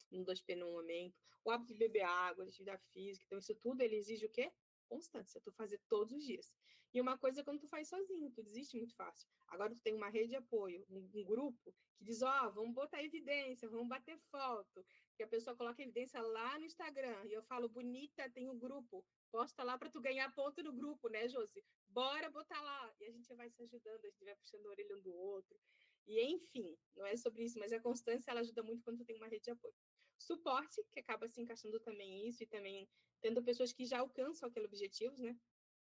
no 2P no momento, o hábito de beber água, de atividade física. Então, isso tudo ele exige o quê? Constância, tu fazer todos os dias. E uma coisa quando tu faz sozinho, tu desiste muito fácil. Agora tu tem uma rede de apoio, um grupo que diz, vamos botar evidência, vamos bater foto, que a pessoa coloca evidência lá no Instagram, e eu falo, bonita, tem um grupo, posta lá para tu ganhar ponto no grupo, né, Josi? Bora botar lá. E a gente vai se ajudando, a gente vai puxando a orelha um do outro. E, enfim, não é sobre isso, mas a constância, ela ajuda muito quando tu tem uma rede de apoio. Suporte, que acaba se encaixando também isso, e também tendo pessoas que já alcançam aqueles objetivos, né?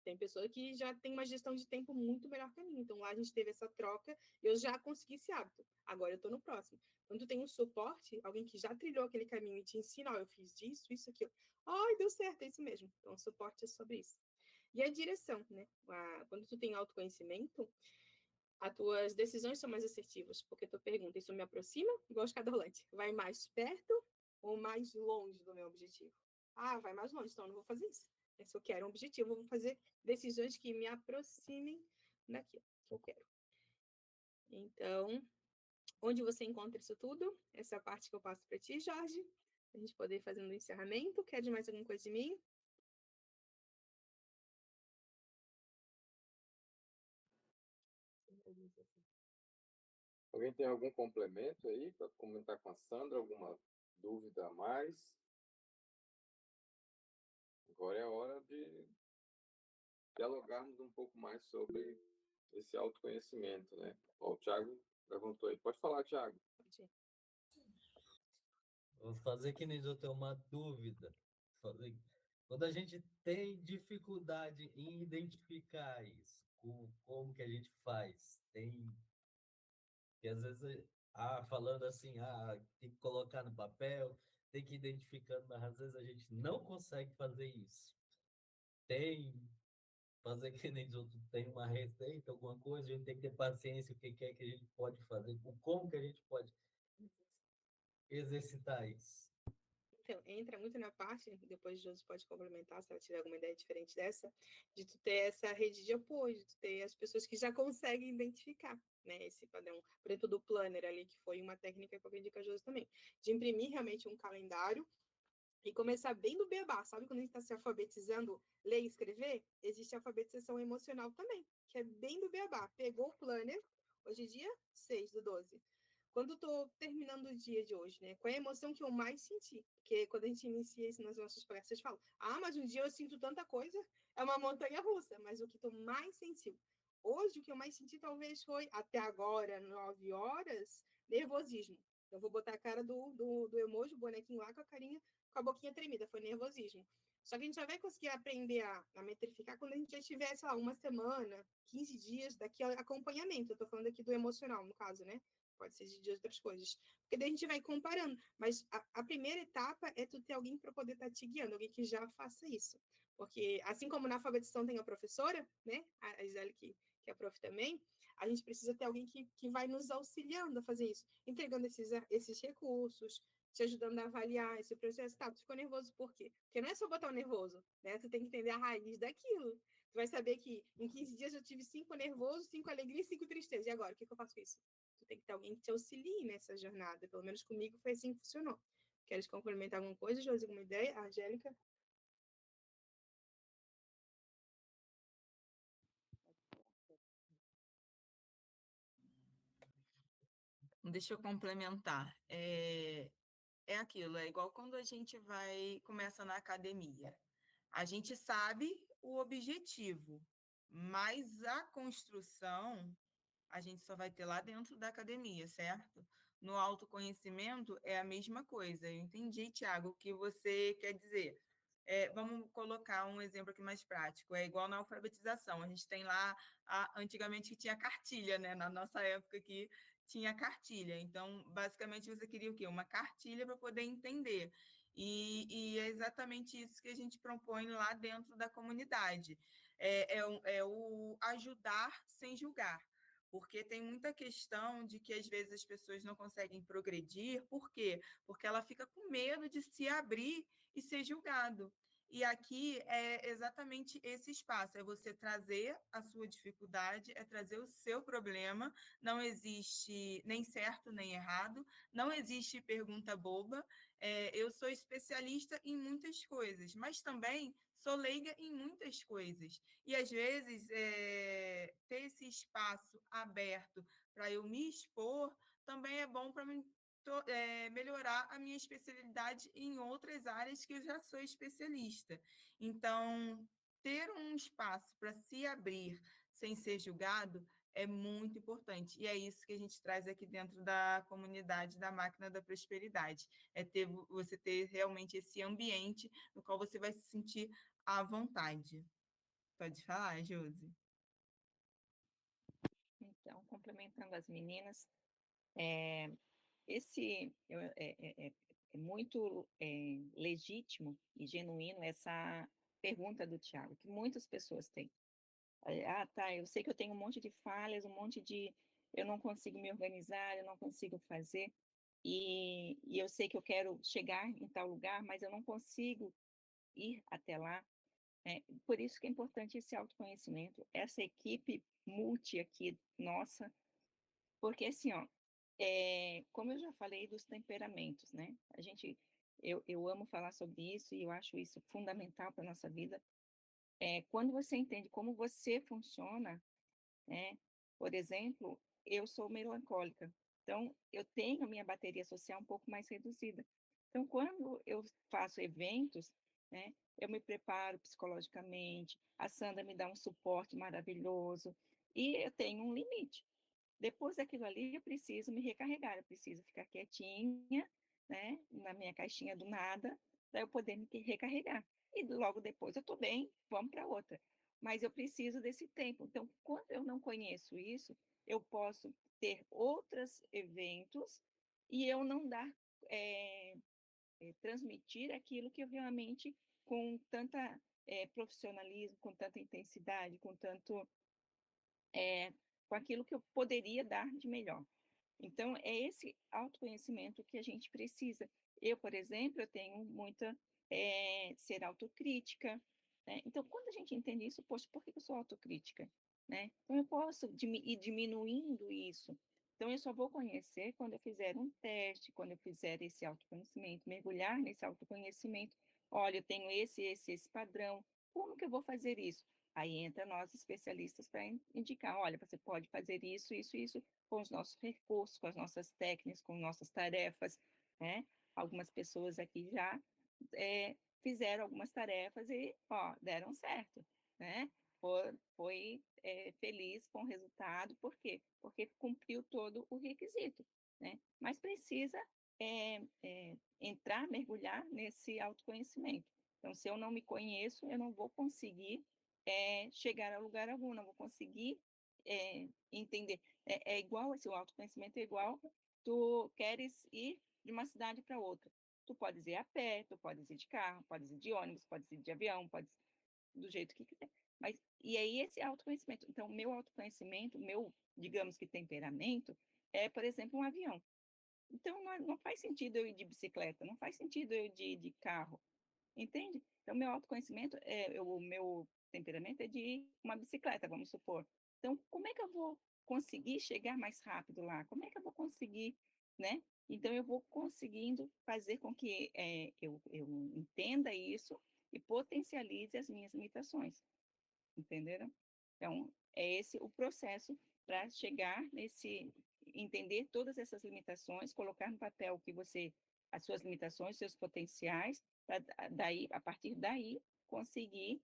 Tem pessoa que já tem uma gestão de tempo muito melhor que a minha. Então, lá a gente teve essa troca, eu já consegui esse hábito. Agora eu estou no próximo. Quando tu tem um suporte, alguém que já trilhou aquele caminho e te ensina, ó, eu fiz isso, isso, aquilo. Ai, deu certo, é isso mesmo. Então, o suporte é sobre isso. E a direção, né? Quando tu tem autoconhecimento, as tuas decisões são mais assertivas, porque tu pergunta, isso me aproxima, igual escadolante, vai mais perto ou mais longe do meu objetivo? Ah, vai mais longe, então eu não vou fazer isso. Se eu quero um objetivo, eu vou fazer decisões que me aproximem daquilo que eu quero. Então, onde você encontra isso tudo? Essa é a parte que eu passo para ti, Jorge, a gente poder ir fazendo o encerramento. Quer de mais alguma coisa de mim? Alguém tem algum complemento aí para comentar com a Sandra? Alguma dúvida a mais? Agora é a hora de dialogarmos um pouco mais sobre esse autoconhecimento, né? Ó, o Thiago levantou aí. Pode falar, Thiago. Vou fazer que nem eu tenho uma dúvida. Quando a gente tem dificuldade em identificar isso, como que a gente faz? Que às vezes, falando assim, tem que colocar no papel, tem que ir identificando, mas às vezes a gente não consegue fazer isso. Fazer que nem os outros tem uma receita, alguma coisa, a gente tem que ter paciência, o que é que a gente pode fazer, como que a gente pode exercitar isso. Então, entra muito na parte, depois o Josi pode complementar, se ela tiver alguma ideia diferente dessa, de tu ter essa rede de apoio, de tu ter as pessoas que já conseguem identificar, né, esse padrão. Por exemplo, do planner ali, que foi uma técnica que eu aprendi com a Josi também, de imprimir realmente um calendário e começar bem do beabá, sabe? Quando a gente está se alfabetizando, ler e escrever, existe a alfabetização emocional também, que é bem do beabá. Pegou o planner, hoje é dia 6/12. Quando estou terminando o dia de hoje, né? Qual é a emoção que eu mais senti? Porque quando a gente inicia isso nas nossas palestras, fala, mas um dia eu sinto tanta coisa, é uma montanha russa, mas o que tu mais sentiu? Hoje, o que eu mais senti talvez foi, até agora, 9 horas, nervosismo. Eu vou botar a cara do emoji, o bonequinho lá com a carinha, com a boquinha tremida, foi nervosismo. Só que a gente já vai conseguir aprender a metrificar quando a gente já tiver, sei lá, uma semana, 15 dias daqui a acompanhamento. Eu tô falando aqui do emocional, no caso, né? Pode ser de outras coisas. Porque daí a gente vai comparando. Mas a primeira etapa é tu ter alguém para poder estar te guiando, alguém que já faça isso. Porque, assim como na alfabetização tem a professora, né? A Gisele, que é prof também, a gente precisa ter alguém que vai nos auxiliando a fazer isso, entregando esses recursos, te ajudando a avaliar esse processo. Tá, tu ficou nervoso por quê? Porque não é só botar o nervoso, né? Tu tem que entender a raiz daquilo. Tu vai saber que em 15 dias eu tive 5 nervosos, 5 alegria e 5 tristeza. E agora, o que eu faço com isso? Tu tem que ter alguém que te auxilie nessa jornada. Pelo menos comigo foi assim que funcionou. Queres complementar alguma coisa, Josi? Alguma ideia? A Angélica? Deixa eu complementar. É aquilo, é igual quando a gente começa na academia. A gente sabe o objetivo, mas a construção a gente só vai ter lá dentro da academia, certo? No autoconhecimento é a mesma coisa. Eu entendi, Thiago, o que você quer dizer. Vamos colocar um exemplo aqui mais prático. É igual na alfabetização. A gente tem lá, antigamente que tinha cartilha, né? Na nossa época aqui tinha cartilha. Então, basicamente, você queria o quê? Uma cartilha para poder entender. E é exatamente isso que a gente propõe lá dentro da comunidade. É o ajudar sem julgar. Porque tem muita questão de que, às vezes, as pessoas não conseguem progredir. Por quê? Porque ela fica com medo de se abrir e ser julgado. E aqui é exatamente esse espaço, é você trazer a sua dificuldade, é trazer o seu problema, não existe nem certo nem errado, não existe pergunta boba, eu sou especialista em muitas coisas, mas também sou leiga em muitas coisas. E, às vezes, ter esse espaço aberto para eu me expor também é bom para mim melhorar a minha especialidade em outras áreas que eu já sou especialista. Então, ter um espaço para se abrir sem ser julgado é muito importante. E é isso que a gente traz aqui dentro da comunidade da Máquina da Prosperidade. É você ter realmente esse ambiente no qual você vai se sentir à vontade. Pode falar, Josi. Então, complementando as meninas, é, é muito legítimo e genuíno essa pergunta do Tiago, que muitas pessoas têm. Ah, tá, eu sei que eu tenho um monte de falhas, um monte de... Eu não consigo me organizar, eu não consigo fazer, e eu sei que eu quero chegar em tal lugar, mas eu não consigo ir até lá. Por isso que é importante esse autoconhecimento, essa equipe multi aqui, nossa, porque assim, ó, como eu já falei dos temperamentos, né? Eu amo falar sobre isso e eu acho isso fundamental para a nossa vida. Quando você entende como você funciona, né? Por exemplo, eu sou melancólica, então eu tenho a minha bateria social um pouco mais reduzida. Então, quando eu faço eventos, né, eu me preparo psicologicamente, a Sandra me dá um suporte maravilhoso, e eu tenho um limite. Depois daquilo ali, eu preciso me recarregar, eu preciso ficar quietinha, né, na minha caixinha do nada, para eu poder me recarregar. E logo depois eu estou bem, vamos para outra. Mas eu preciso desse tempo. Então, quando eu não conheço isso, eu posso ter outros eventos e eu não dar, transmitir aquilo que eu realmente, com tanta profissionalismo, com tanta intensidade, com aquilo que eu poderia dar de melhor. Então, é esse autoconhecimento que a gente precisa. Eu, por exemplo, eu tenho muita ser autocrítica, né? Então, quando a gente entende isso, poxa, por que eu sou autocrítica? Né? Então, eu posso ir diminuindo isso. Então, eu só vou conhecer quando eu fizer um teste, quando eu fizer esse autoconhecimento, mergulhar nesse autoconhecimento. Olha, eu tenho esse padrão. Como que eu vou fazer isso? Aí entra nós especialistas para indicar, olha, você pode fazer isso com os nossos recursos, com as nossas técnicas, com nossas tarefas, né? Algumas pessoas aqui já fizeram algumas tarefas e, ó, deram certo, né? Foi feliz com o resultado, por quê? Porque cumpriu todo o requisito, né? Mas precisa entrar, mergulhar nesse autoconhecimento. Então, se eu não me conheço, eu não vou conseguir chegar a lugar algum, não vou conseguir entender. É igual, assim, o autoconhecimento é igual, tu queres ir de uma cidade para outra. Tu podes ir a pé, tu podes ir de carro, podes ir de ônibus, podes ir de avião, podes do jeito que quiser. Mas, e aí esse autoconhecimento. Então, meu autoconhecimento, meu, digamos que temperamento, é, por exemplo, um avião. Então, não faz sentido eu ir de bicicleta, não faz sentido eu ir de carro, entende? Então, meu autoconhecimento, o meu temperamento é de uma bicicleta, vamos supor. Então, como é que eu vou conseguir chegar mais rápido lá? Como é que eu vou conseguir, né? Então, eu vou conseguindo fazer com que eu entenda isso e potencialize as minhas limitações, entenderam? Então, é esse o processo para chegar entender todas essas limitações, colocar no papel as suas limitações, seus potenciais, para daí, a partir daí, conseguir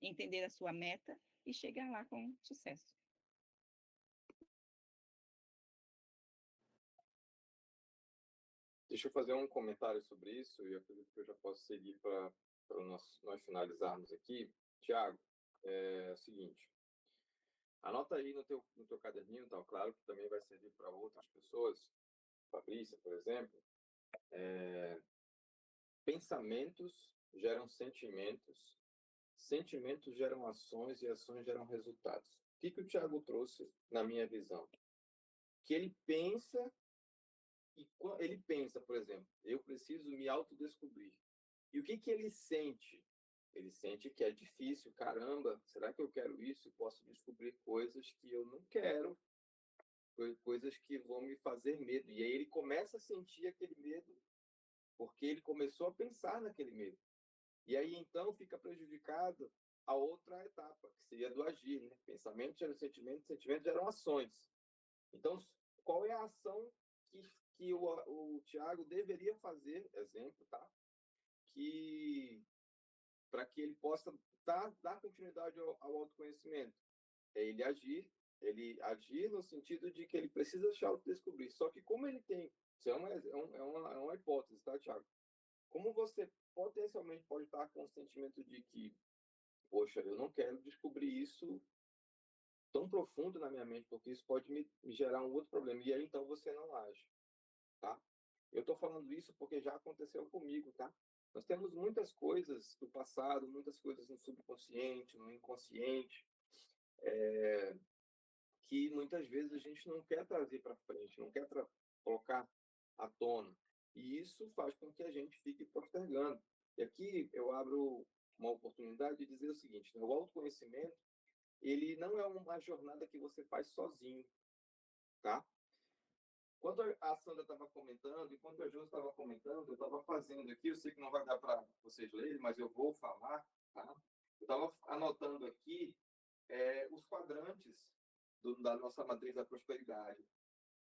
entender a sua meta e chegar lá com sucesso. Deixa eu fazer um comentário sobre isso e eu acredito que eu já posso seguir para nós finalizarmos aqui. Tiago, é o seguinte, anota aí no teu caderninho, tá? Claro que também vai servir para outras pessoas, Fabrícia, por exemplo. Pensamentos geram sentimentos, sentimentos geram ações e ações geram resultados. O que o Tiago trouxe na minha visão? Que ele pensa, por exemplo, eu preciso me autodescobrir. E o que ele sente? Ele sente que é difícil, caramba, será que eu quero isso? Posso descobrir coisas que eu não quero, coisas que vão me fazer medo. E aí ele começa a sentir aquele medo, porque ele começou a pensar naquele medo. E aí, então, fica prejudicado a outra etapa, que seria do agir, né? Pensamento gera sentimento, sentimento geram ações. Então, qual é a ação que o Tiago deveria fazer, exemplo, tá? Para que ele possa dar continuidade ao autoconhecimento? é ele agir no sentido de que ele precisa se autodescobrir. Só que como ele tem, isso é uma hipótese, tá, Thiago? Como você potencialmente pode estar com o sentimento de que, poxa, eu não quero descobrir isso tão profundo na minha mente, porque isso pode me gerar um outro problema. E aí, então, você não age, tá? Eu estou falando isso porque já aconteceu comigo, tá? Nós temos muitas coisas do passado, muitas coisas no subconsciente, no inconsciente, que muitas vezes a gente não quer trazer para frente, não quer colocar à tona. E isso faz com que a gente fique postergando. E aqui eu abro uma oportunidade de dizer o seguinte, né? O autoconhecimento, ele não é uma jornada que você faz sozinho, tá? Quando a Sandra estava comentando, e quando a Jô estava comentando, eu estava fazendo aqui, eu sei que não vai dar para vocês lerem, mas eu vou falar, tá? Eu estava anotando aqui os quadrantes da nossa matriz da prosperidade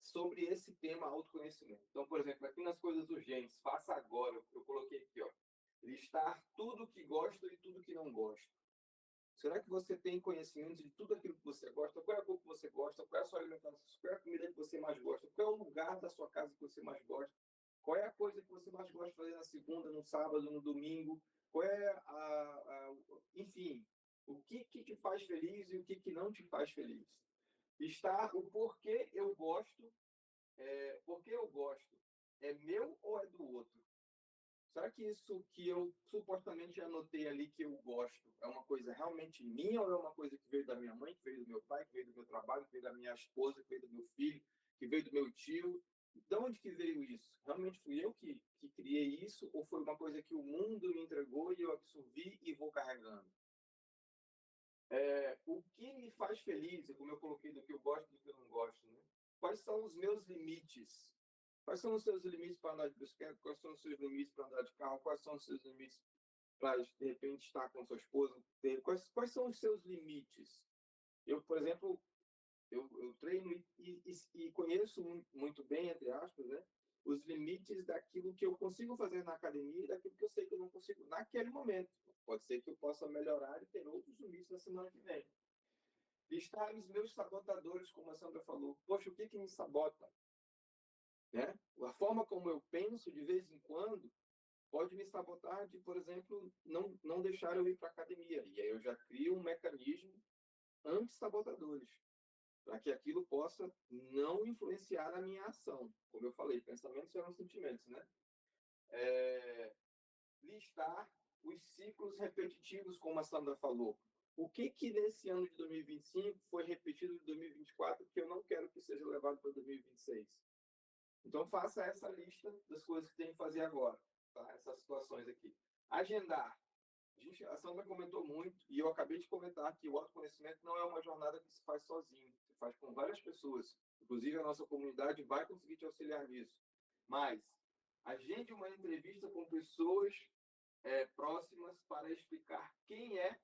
sobre esse tema autoconhecimento. Então, por exemplo, aqui nas coisas urgentes, faça agora, eu coloquei aqui, ó, listar tudo que gosta e tudo que não gosta. Será que você tem conhecimento de tudo aquilo que você gosta? Qual é a cor que você gosta? Qual é a sua alimentação? Qual é a comida que você mais gosta? Qual é o lugar da sua casa que você mais gosta? Qual é a coisa que você mais gosta de fazer na segunda, no sábado, no domingo? Qual é enfim, o que te faz feliz e o que não te faz feliz? Está o porquê eu gosto, porque eu gosto, é meu ou é do outro? Será que isso que eu supostamente anotei ali que eu gosto é uma coisa realmente minha ou é uma coisa que veio da minha mãe, que veio do meu pai, que veio do meu trabalho, que veio da minha esposa, que veio do meu filho, que veio do meu tio? De onde que veio isso? Realmente fui eu que criei isso ou foi uma coisa que o mundo me entregou e eu absorvi e vou carregando? O que me faz feliz, como eu coloquei, do que eu gosto e do que eu não gosto, né? Quais são os meus limites? Quais são os seus limites para andar de bicicleta? Quais são os seus limites para andar de carro? Quais são os seus limites para, de repente, estar com sua esposa? Quais são os seus limites? Eu, por exemplo, eu treino e conheço muito bem, entre aspas, né, os limites daquilo que eu consigo fazer na academia e daquilo que eu sei que eu não consigo naquele momento. Pode ser que eu possa melhorar e ter outros limites na semana que vem. Listar os meus sabotadores, como a Sandra falou. Poxa, o que me sabota? Né? A forma como eu penso, de vez em quando, pode me sabotar de, por exemplo, não deixar eu ir para a academia. E aí eu já crio um mecanismo anti-sabotadores, para que aquilo possa não influenciar na minha ação. Como eu falei, pensamentos serão sentimentos, né? Listar os ciclos repetitivos, como a Sandra falou. O que nesse ano de 2025 foi repetido em 2024 que eu não quero que seja levado para 2026? Então, faça essa lista das coisas que tem que fazer agora, tá? Essas situações aqui. Agendar. A Sandra comentou muito, e eu acabei de comentar que o autoconhecimento não é uma jornada que se faz sozinho, se faz com várias pessoas. Inclusive, a nossa comunidade vai conseguir te auxiliar nisso. Mas, agende uma entrevista com pessoas próximas para explicar quem é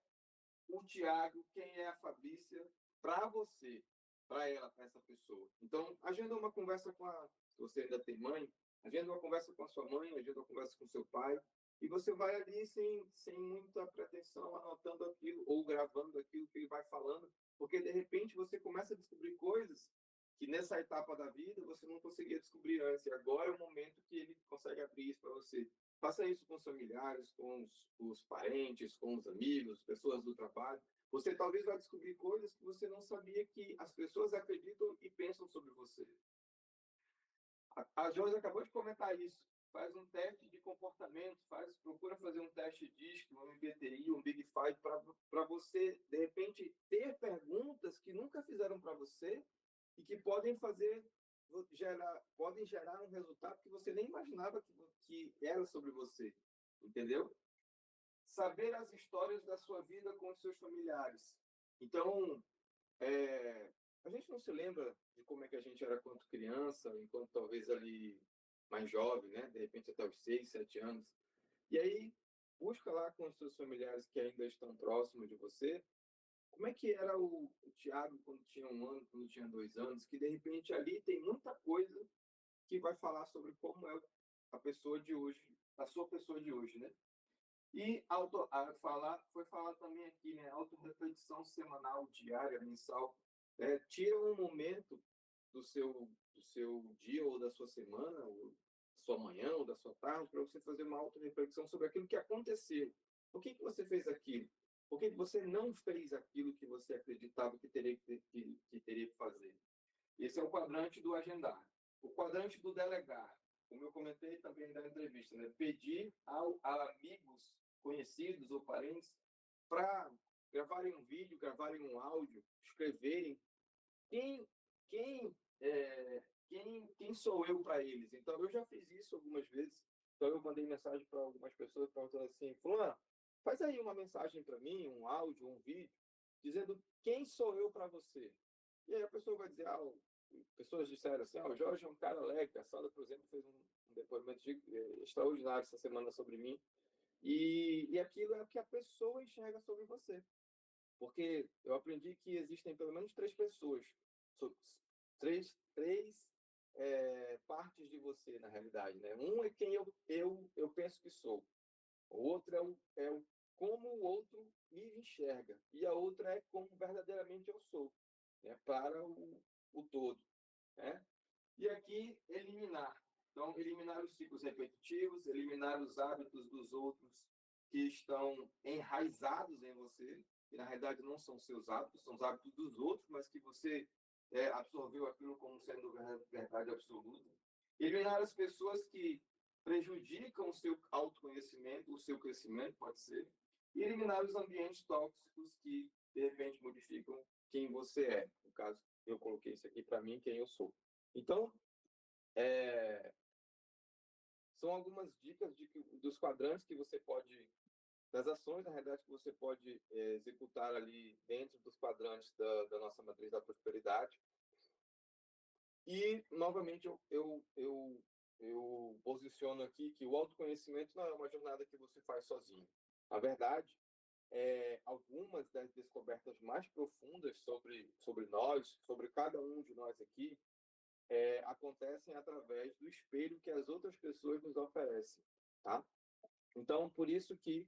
o Tiago, quem é a Fabrícia, para você, para ela, para essa pessoa. Então, agenda uma conversa se você ainda tem mãe, agenda uma conversa com a sua mãe, agenda uma conversa com seu pai, e você vai ali sem muita pretensão, anotando aquilo, ou gravando aquilo que ele vai falando, porque, de repente, você começa a descobrir coisas que nessa etapa da vida você não conseguia descobrir antes, e agora é o momento que ele consegue abrir isso para você. Faça isso com os familiares, com os parentes, com os amigos, pessoas do trabalho. Você talvez vai descobrir coisas que você não sabia que as pessoas acreditam e pensam sobre você. A Josi acabou de comentar isso. Faz um teste de comportamento, procura fazer um teste DISC, um MBTI, um Big Five, para você, de repente, ter perguntas que nunca fizeram para você e que podem gerar um resultado que você nem imaginava que era sobre você, entendeu? Saber as histórias da sua vida com os seus familiares. Então, a gente não se lembra de como é que a gente era quando criança, enquanto talvez ali mais jovem, né? De repente até os 6, 7 anos. E aí, busca lá com os seus familiares que ainda estão próximos de você, como é que era o Tiago quando tinha 1 ano, quando tinha 2 anos, que de repente ali tem muita coisa que vai falar sobre como é a pessoa de hoje, a sua pessoa de hoje, né? E foi falar também aqui, né? Autorreflexão semanal, diária, mensal. Tira um momento do seu dia ou da sua semana, ou da sua manhã ou da sua tarde, para você fazer uma autorreflexão sobre aquilo que aconteceu. Por que você fez aquilo? Por que você não fez aquilo que você acreditava que teria que fazer? Esse é o quadrante do agendar. O quadrante do delegar, como eu comentei também na entrevista, né? Pedir a amigos, conhecidos ou parentes para gravarem um vídeo, gravarem um áudio, escreverem quem, quem, quem sou eu para eles. Então, eu já fiz isso algumas vezes. Então, eu mandei mensagem para algumas pessoas perguntando assim, fulano, faz aí uma mensagem para mim, um áudio, um vídeo, dizendo quem sou eu para você. E aí a pessoa vai dizer, pessoas disseram assim, o Jorge é um cara alegre. A Sandra, por exemplo, fez um depoimento extraordinário essa semana sobre mim. E aquilo é o que a pessoa enxerga sobre você. Porque eu aprendi que existem pelo menos três pessoas, três partes de você, na realidade. Né? Um é quem eu penso que sou. O outro é o como o outro me enxerga. E a outra é como verdadeiramente eu sou, né? Para o todo. Né? E aqui, eliminar. Então, eliminar os ciclos repetitivos, eliminar os hábitos dos outros que estão enraizados em você, que na realidade não são seus hábitos, são os hábitos dos outros, mas que você absorveu aquilo como sendo verdade absoluta. Eliminar as pessoas que prejudicam o seu autoconhecimento, o seu crescimento, pode ser. E eliminar os ambientes tóxicos que, de repente, modificam quem você é. No caso, eu coloquei isso aqui para mim, quem eu sou. Então, são algumas dicas dos quadrantes que você pode, das ações, na realidade, que você pode executar ali dentro dos quadrantes da nossa matriz da prosperidade. E, novamente, eu posiciono aqui que o autoconhecimento não é uma jornada que você faz sozinho. Na verdade, algumas das descobertas mais profundas sobre nós, sobre cada um de nós aqui, acontecem através do espelho que as outras pessoas nos oferecem, tá? Então, por isso que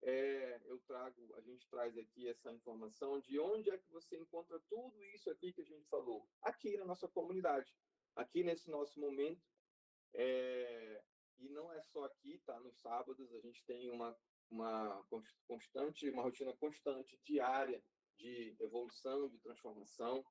a gente traz aqui essa informação de onde é que você encontra tudo isso aqui que a gente falou. Aqui na nossa comunidade, aqui nesse nosso momento. E não é só aqui, tá? Nos sábados a gente tem uma rotina constante, diária, de evolução, de transformação,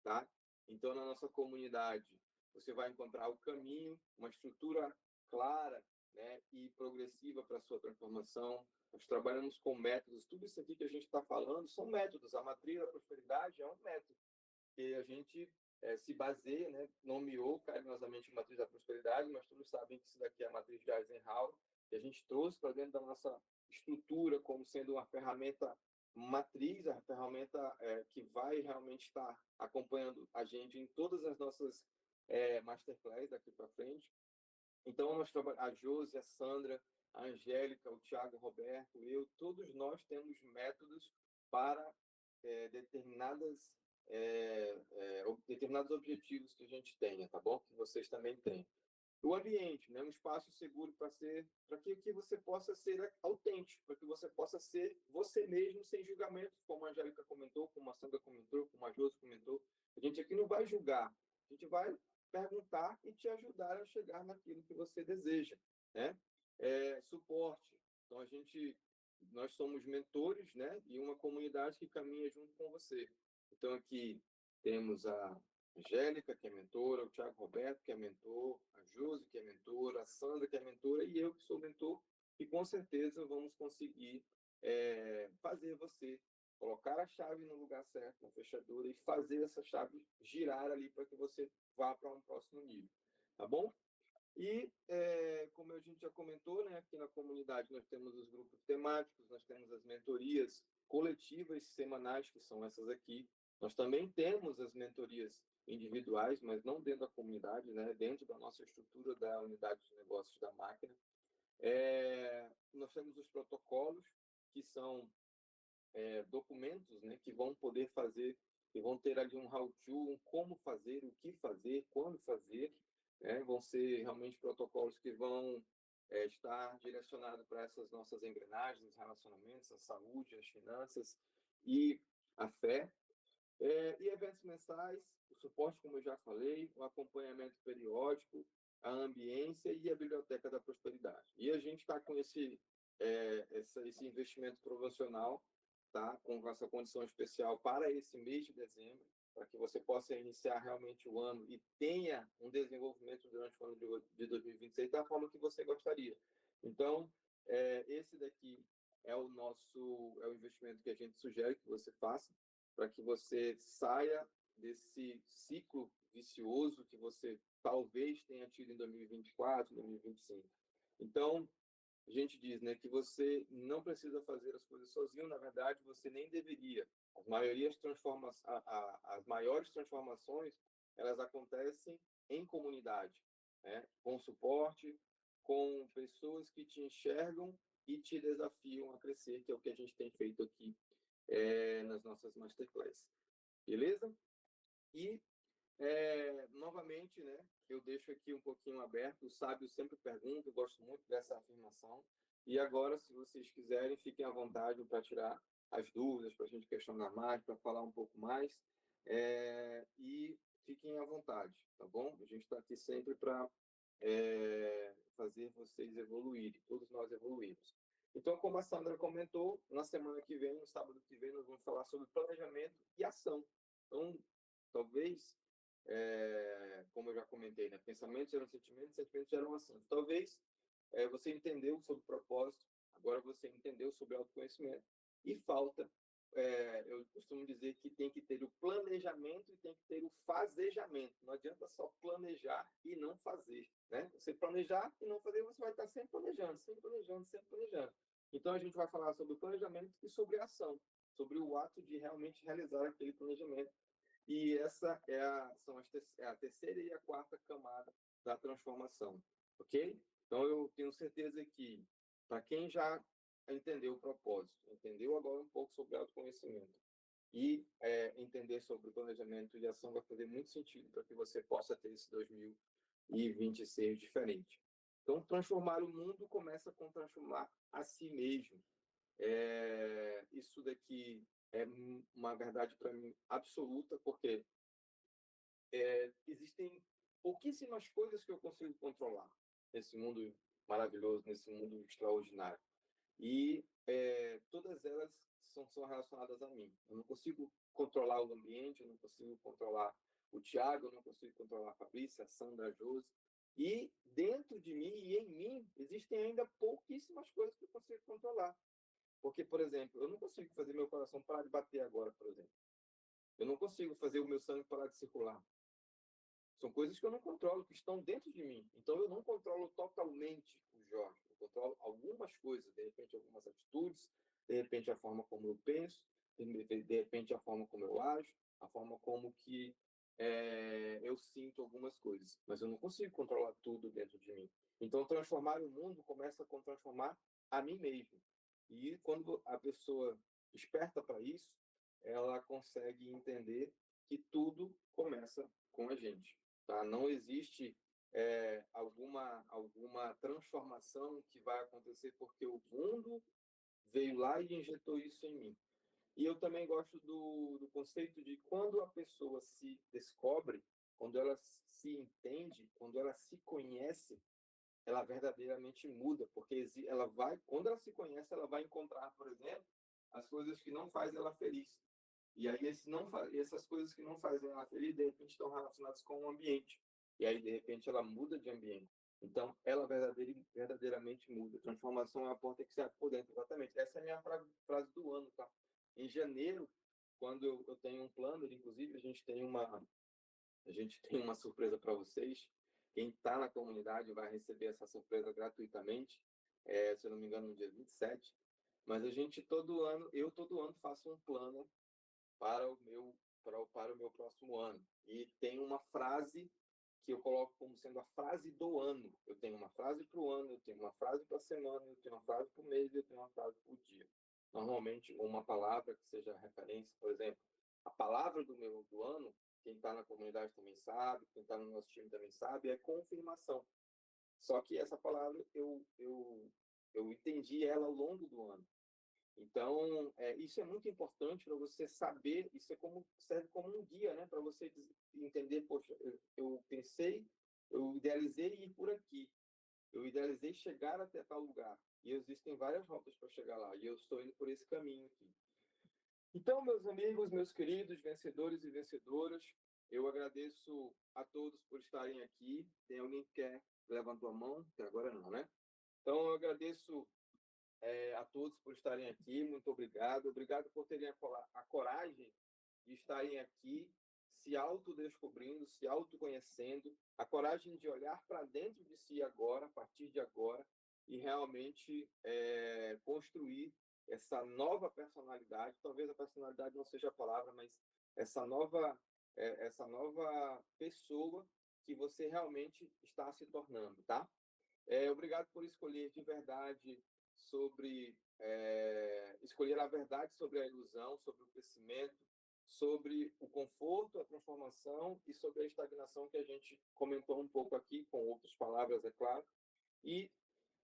tá? Então, na nossa comunidade, você vai encontrar o caminho, uma estrutura clara, né, e progressiva para a sua transformação. Nós trabalhamos com métodos. Tudo isso aqui que a gente está falando são métodos. A matriz da prosperidade é um método que a gente se baseia, né, nomeou carinhosamente a matriz da prosperidade, mas todos sabem que isso daqui é a matriz de Eisenhower, que a gente trouxe para dentro da nossa estrutura como sendo uma ferramenta matriz, a ferramenta que vai realmente estar acompanhando a gente em todas as nossas masterclass daqui para frente. Então, nós trabalhamos, a Josi, a Sandra, a Angélica, o Thiago, o Roberto, eu, todos nós temos métodos para determinados objetivos que a gente tenha, tá bom? Que vocês também têm. O ambiente, né? Um espaço seguro para que você possa ser autêntico, para que você possa ser você mesmo sem julgamento, como a Angélica comentou, como a Sandra comentou, como a Josi comentou. A gente aqui não vai julgar, a gente vai perguntar e te ajudar a chegar naquilo que você deseja, né? Suporte. Então, nós somos mentores, né? E uma comunidade que caminha junto com você. Então, aqui temos a Angélica, que é mentora, o Thiago Roberto, que é mentor, a Josi, que é mentora, a Sandra, que é mentora, e eu, que sou mentor, e com certeza vamos conseguir fazer você colocar a chave no lugar certo, na fechadura, e fazer essa chave girar ali para que você vá para um próximo nível, tá bom? E, como a gente já comentou, né, aqui na comunidade nós temos os grupos temáticos, nós temos as mentorias coletivas semanais, que são essas aqui. Nós também temos as mentorias individuais, mas não dentro da comunidade, né, dentro da nossa estrutura da unidade de negócios da máquina. Nós temos os protocolos, que são documentos, né, que vão poder fazer, que vão ter ali um how-to, um como fazer, o que fazer, quando fazer, né? Vão ser realmente protocolos que vão está direcionado para essas nossas engrenagens, os relacionamentos, a saúde, as finanças e a fé. E eventos mensais, o suporte, como eu já falei, o acompanhamento periódico, a ambiência e a biblioteca da prosperidade. E a gente está com esse investimento promocional, tá? Com essa condição especial para esse mês de dezembro, para que você possa iniciar realmente o ano e tenha um desenvolvimento durante o ano de 2026 da forma que você gostaria. Então, esse daqui é o investimento que a gente sugere que você faça, para que você saia desse ciclo vicioso que você talvez tenha tido em 2024, 2025. Então, a gente diz, né, que você não precisa fazer as coisas sozinho, na verdade, você nem deveria. As maiores transformações, elas acontecem em comunidade, né, com suporte, com pessoas que te enxergam e te desafiam a crescer, que é o que a gente tem feito aqui nas nossas masterclass. Beleza? E, novamente, né, eu deixo aqui um pouquinho aberto, o sábio sempre pergunta, eu gosto muito dessa afirmação. E agora, se vocês quiserem, fiquem à vontade para tirar as dúvidas, para a gente questionar mais, para falar um pouco mais. E fiquem à vontade, tá bom? A gente está aqui sempre para fazer vocês evoluírem, todos nós evoluímos. Então, como a Sandra comentou, na semana que vem, no sábado que vem, nós vamos falar sobre planejamento e ação. Então, talvez, como eu já comentei, né, pensamentos geram sentimentos, sentimentos geram ação. Talvez você entendeu sobre propósito, agora você entendeu sobre autoconhecimento, e falta, eu costumo dizer que tem que ter o planejamento e tem que ter o fazejamento. Não adianta só planejar e não fazer, né? Você planejar e não fazer, você vai estar sempre planejando, sempre planejando, sempre planejando. Então, a gente vai falar sobre o planejamento e sobre a ação, sobre o ato de realmente realizar aquele planejamento. E essa são a terceira e a quarta camada da transformação, ok? Então, eu tenho certeza que, para quem já entendeu o propósito, entendeu agora um pouco sobre autoconhecimento e entender sobre o planejamento e ação, vai fazer muito sentido para que você possa ter esse 2026 diferente. Então, transformar o mundo começa com transformar a si mesmo. Isso daqui é uma verdade para mim absoluta, porque existem pouquíssimas coisas que eu consigo controlar nesse mundo maravilhoso, nesse mundo extraordinário. E todas elas são relacionadas a mim. Eu não consigo controlar o ambiente, eu não consigo controlar o Tiago, eu não consigo controlar a Fabrícia, a Sandra, a Josi. E dentro de mim e em mim existem ainda pouquíssimas coisas que eu consigo controlar. Porque, por exemplo, eu não consigo fazer meu coração parar de bater agora, por exemplo. Eu não consigo fazer o meu sangue parar de circular. São coisas que eu não controlo, que estão dentro de mim. Então, eu não controlo totalmente o Jorge. Eu controlo algumas coisas, de repente, algumas atitudes, de repente, a forma como eu penso, de repente, a forma como eu ajo, a forma como que eu sinto algumas coisas. Mas eu não consigo controlar tudo dentro de mim. Então, transformar o mundo começa com transformar a mim mesmo. E quando a pessoa desperta para isso, ela consegue entender que tudo começa com a gente. Tá? Não existe alguma transformação que vai acontecer porque o mundo veio lá e injetou isso em mim. E eu também gosto do conceito de quando a pessoa se descobre, quando ela se entende, quando ela se conhece, ela verdadeiramente muda, porque quando ela se conhece, ela vai encontrar, por exemplo, as coisas que não fazem ela feliz. E aí essas coisas que não fazem ela feliz, de repente, estão relacionadas com o ambiente. E aí, de repente, ela muda de ambiente. Então, ela verdadeiramente muda. Transformação é a porta que se abre por dentro, exatamente. Essa é a minha frase do ano, tá? Em janeiro, quando eu tenho um plano, inclusive, a gente tem uma surpresa para vocês. Quem está na comunidade vai receber essa surpresa gratuitamente, se eu não me engano, no dia 27. Mas eu todo ano faço um plano para o meu próximo ano. E tem uma frase que eu coloco como sendo a frase do ano. Eu tenho uma frase para o ano, eu tenho uma frase para a semana, eu tenho uma frase para o mês, eu tenho uma frase para o dia. Normalmente, uma palavra que seja referência, por exemplo, a palavra do ano, quem está na comunidade também sabe, quem está no nosso time também sabe, é confirmação. Só que essa palavra eu entendi ela ao longo do ano. Então, isso é muito importante para você saber, isso serve como um guia, né? Para você entender, poxa, eu pensei, eu idealizei ir por aqui, eu idealizei chegar até tal lugar, e existem várias rotas para chegar lá, e eu estou indo por esse caminho aqui. Então, meus amigos, meus queridos vencedores e vencedoras, eu agradeço a todos por estarem aqui. Tem alguém que quer levantar a mão? Até agora não, né? Então, eu agradeço a todos por estarem aqui, muito obrigado. Obrigado por terem a coragem de estarem aqui, se autodescobrindo, se autoconhecendo, a coragem de olhar para dentro de si agora, a partir de agora, e realmente construir essa nova personalidade. Talvez a personalidade não seja a palavra, mas essa nova pessoa que você realmente está se tornando, tá? Obrigado por escolher de verdade escolher a verdade sobre a ilusão, sobre o crescimento, sobre o conforto, a transformação e sobre a estagnação que a gente comentou um pouco aqui, com outras palavras, é claro. E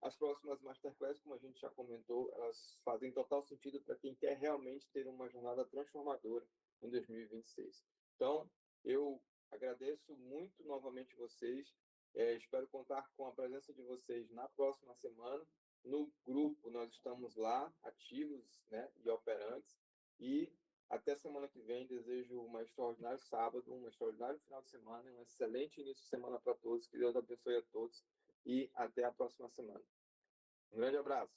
as próximas masterclass, como a gente já comentou, elas fazem total sentido para quem quer realmente ter uma jornada transformadora em 2026. Então, eu agradeço muito novamente vocês. Espero contar com a presença de vocês na próxima semana. No grupo, nós estamos lá, ativos, né, e operantes. E até semana que vem, desejo um extraordinário sábado, um extraordinário final de semana, um excelente início de semana para todos. Que Deus abençoe a todos e até a próxima semana. Um grande abraço.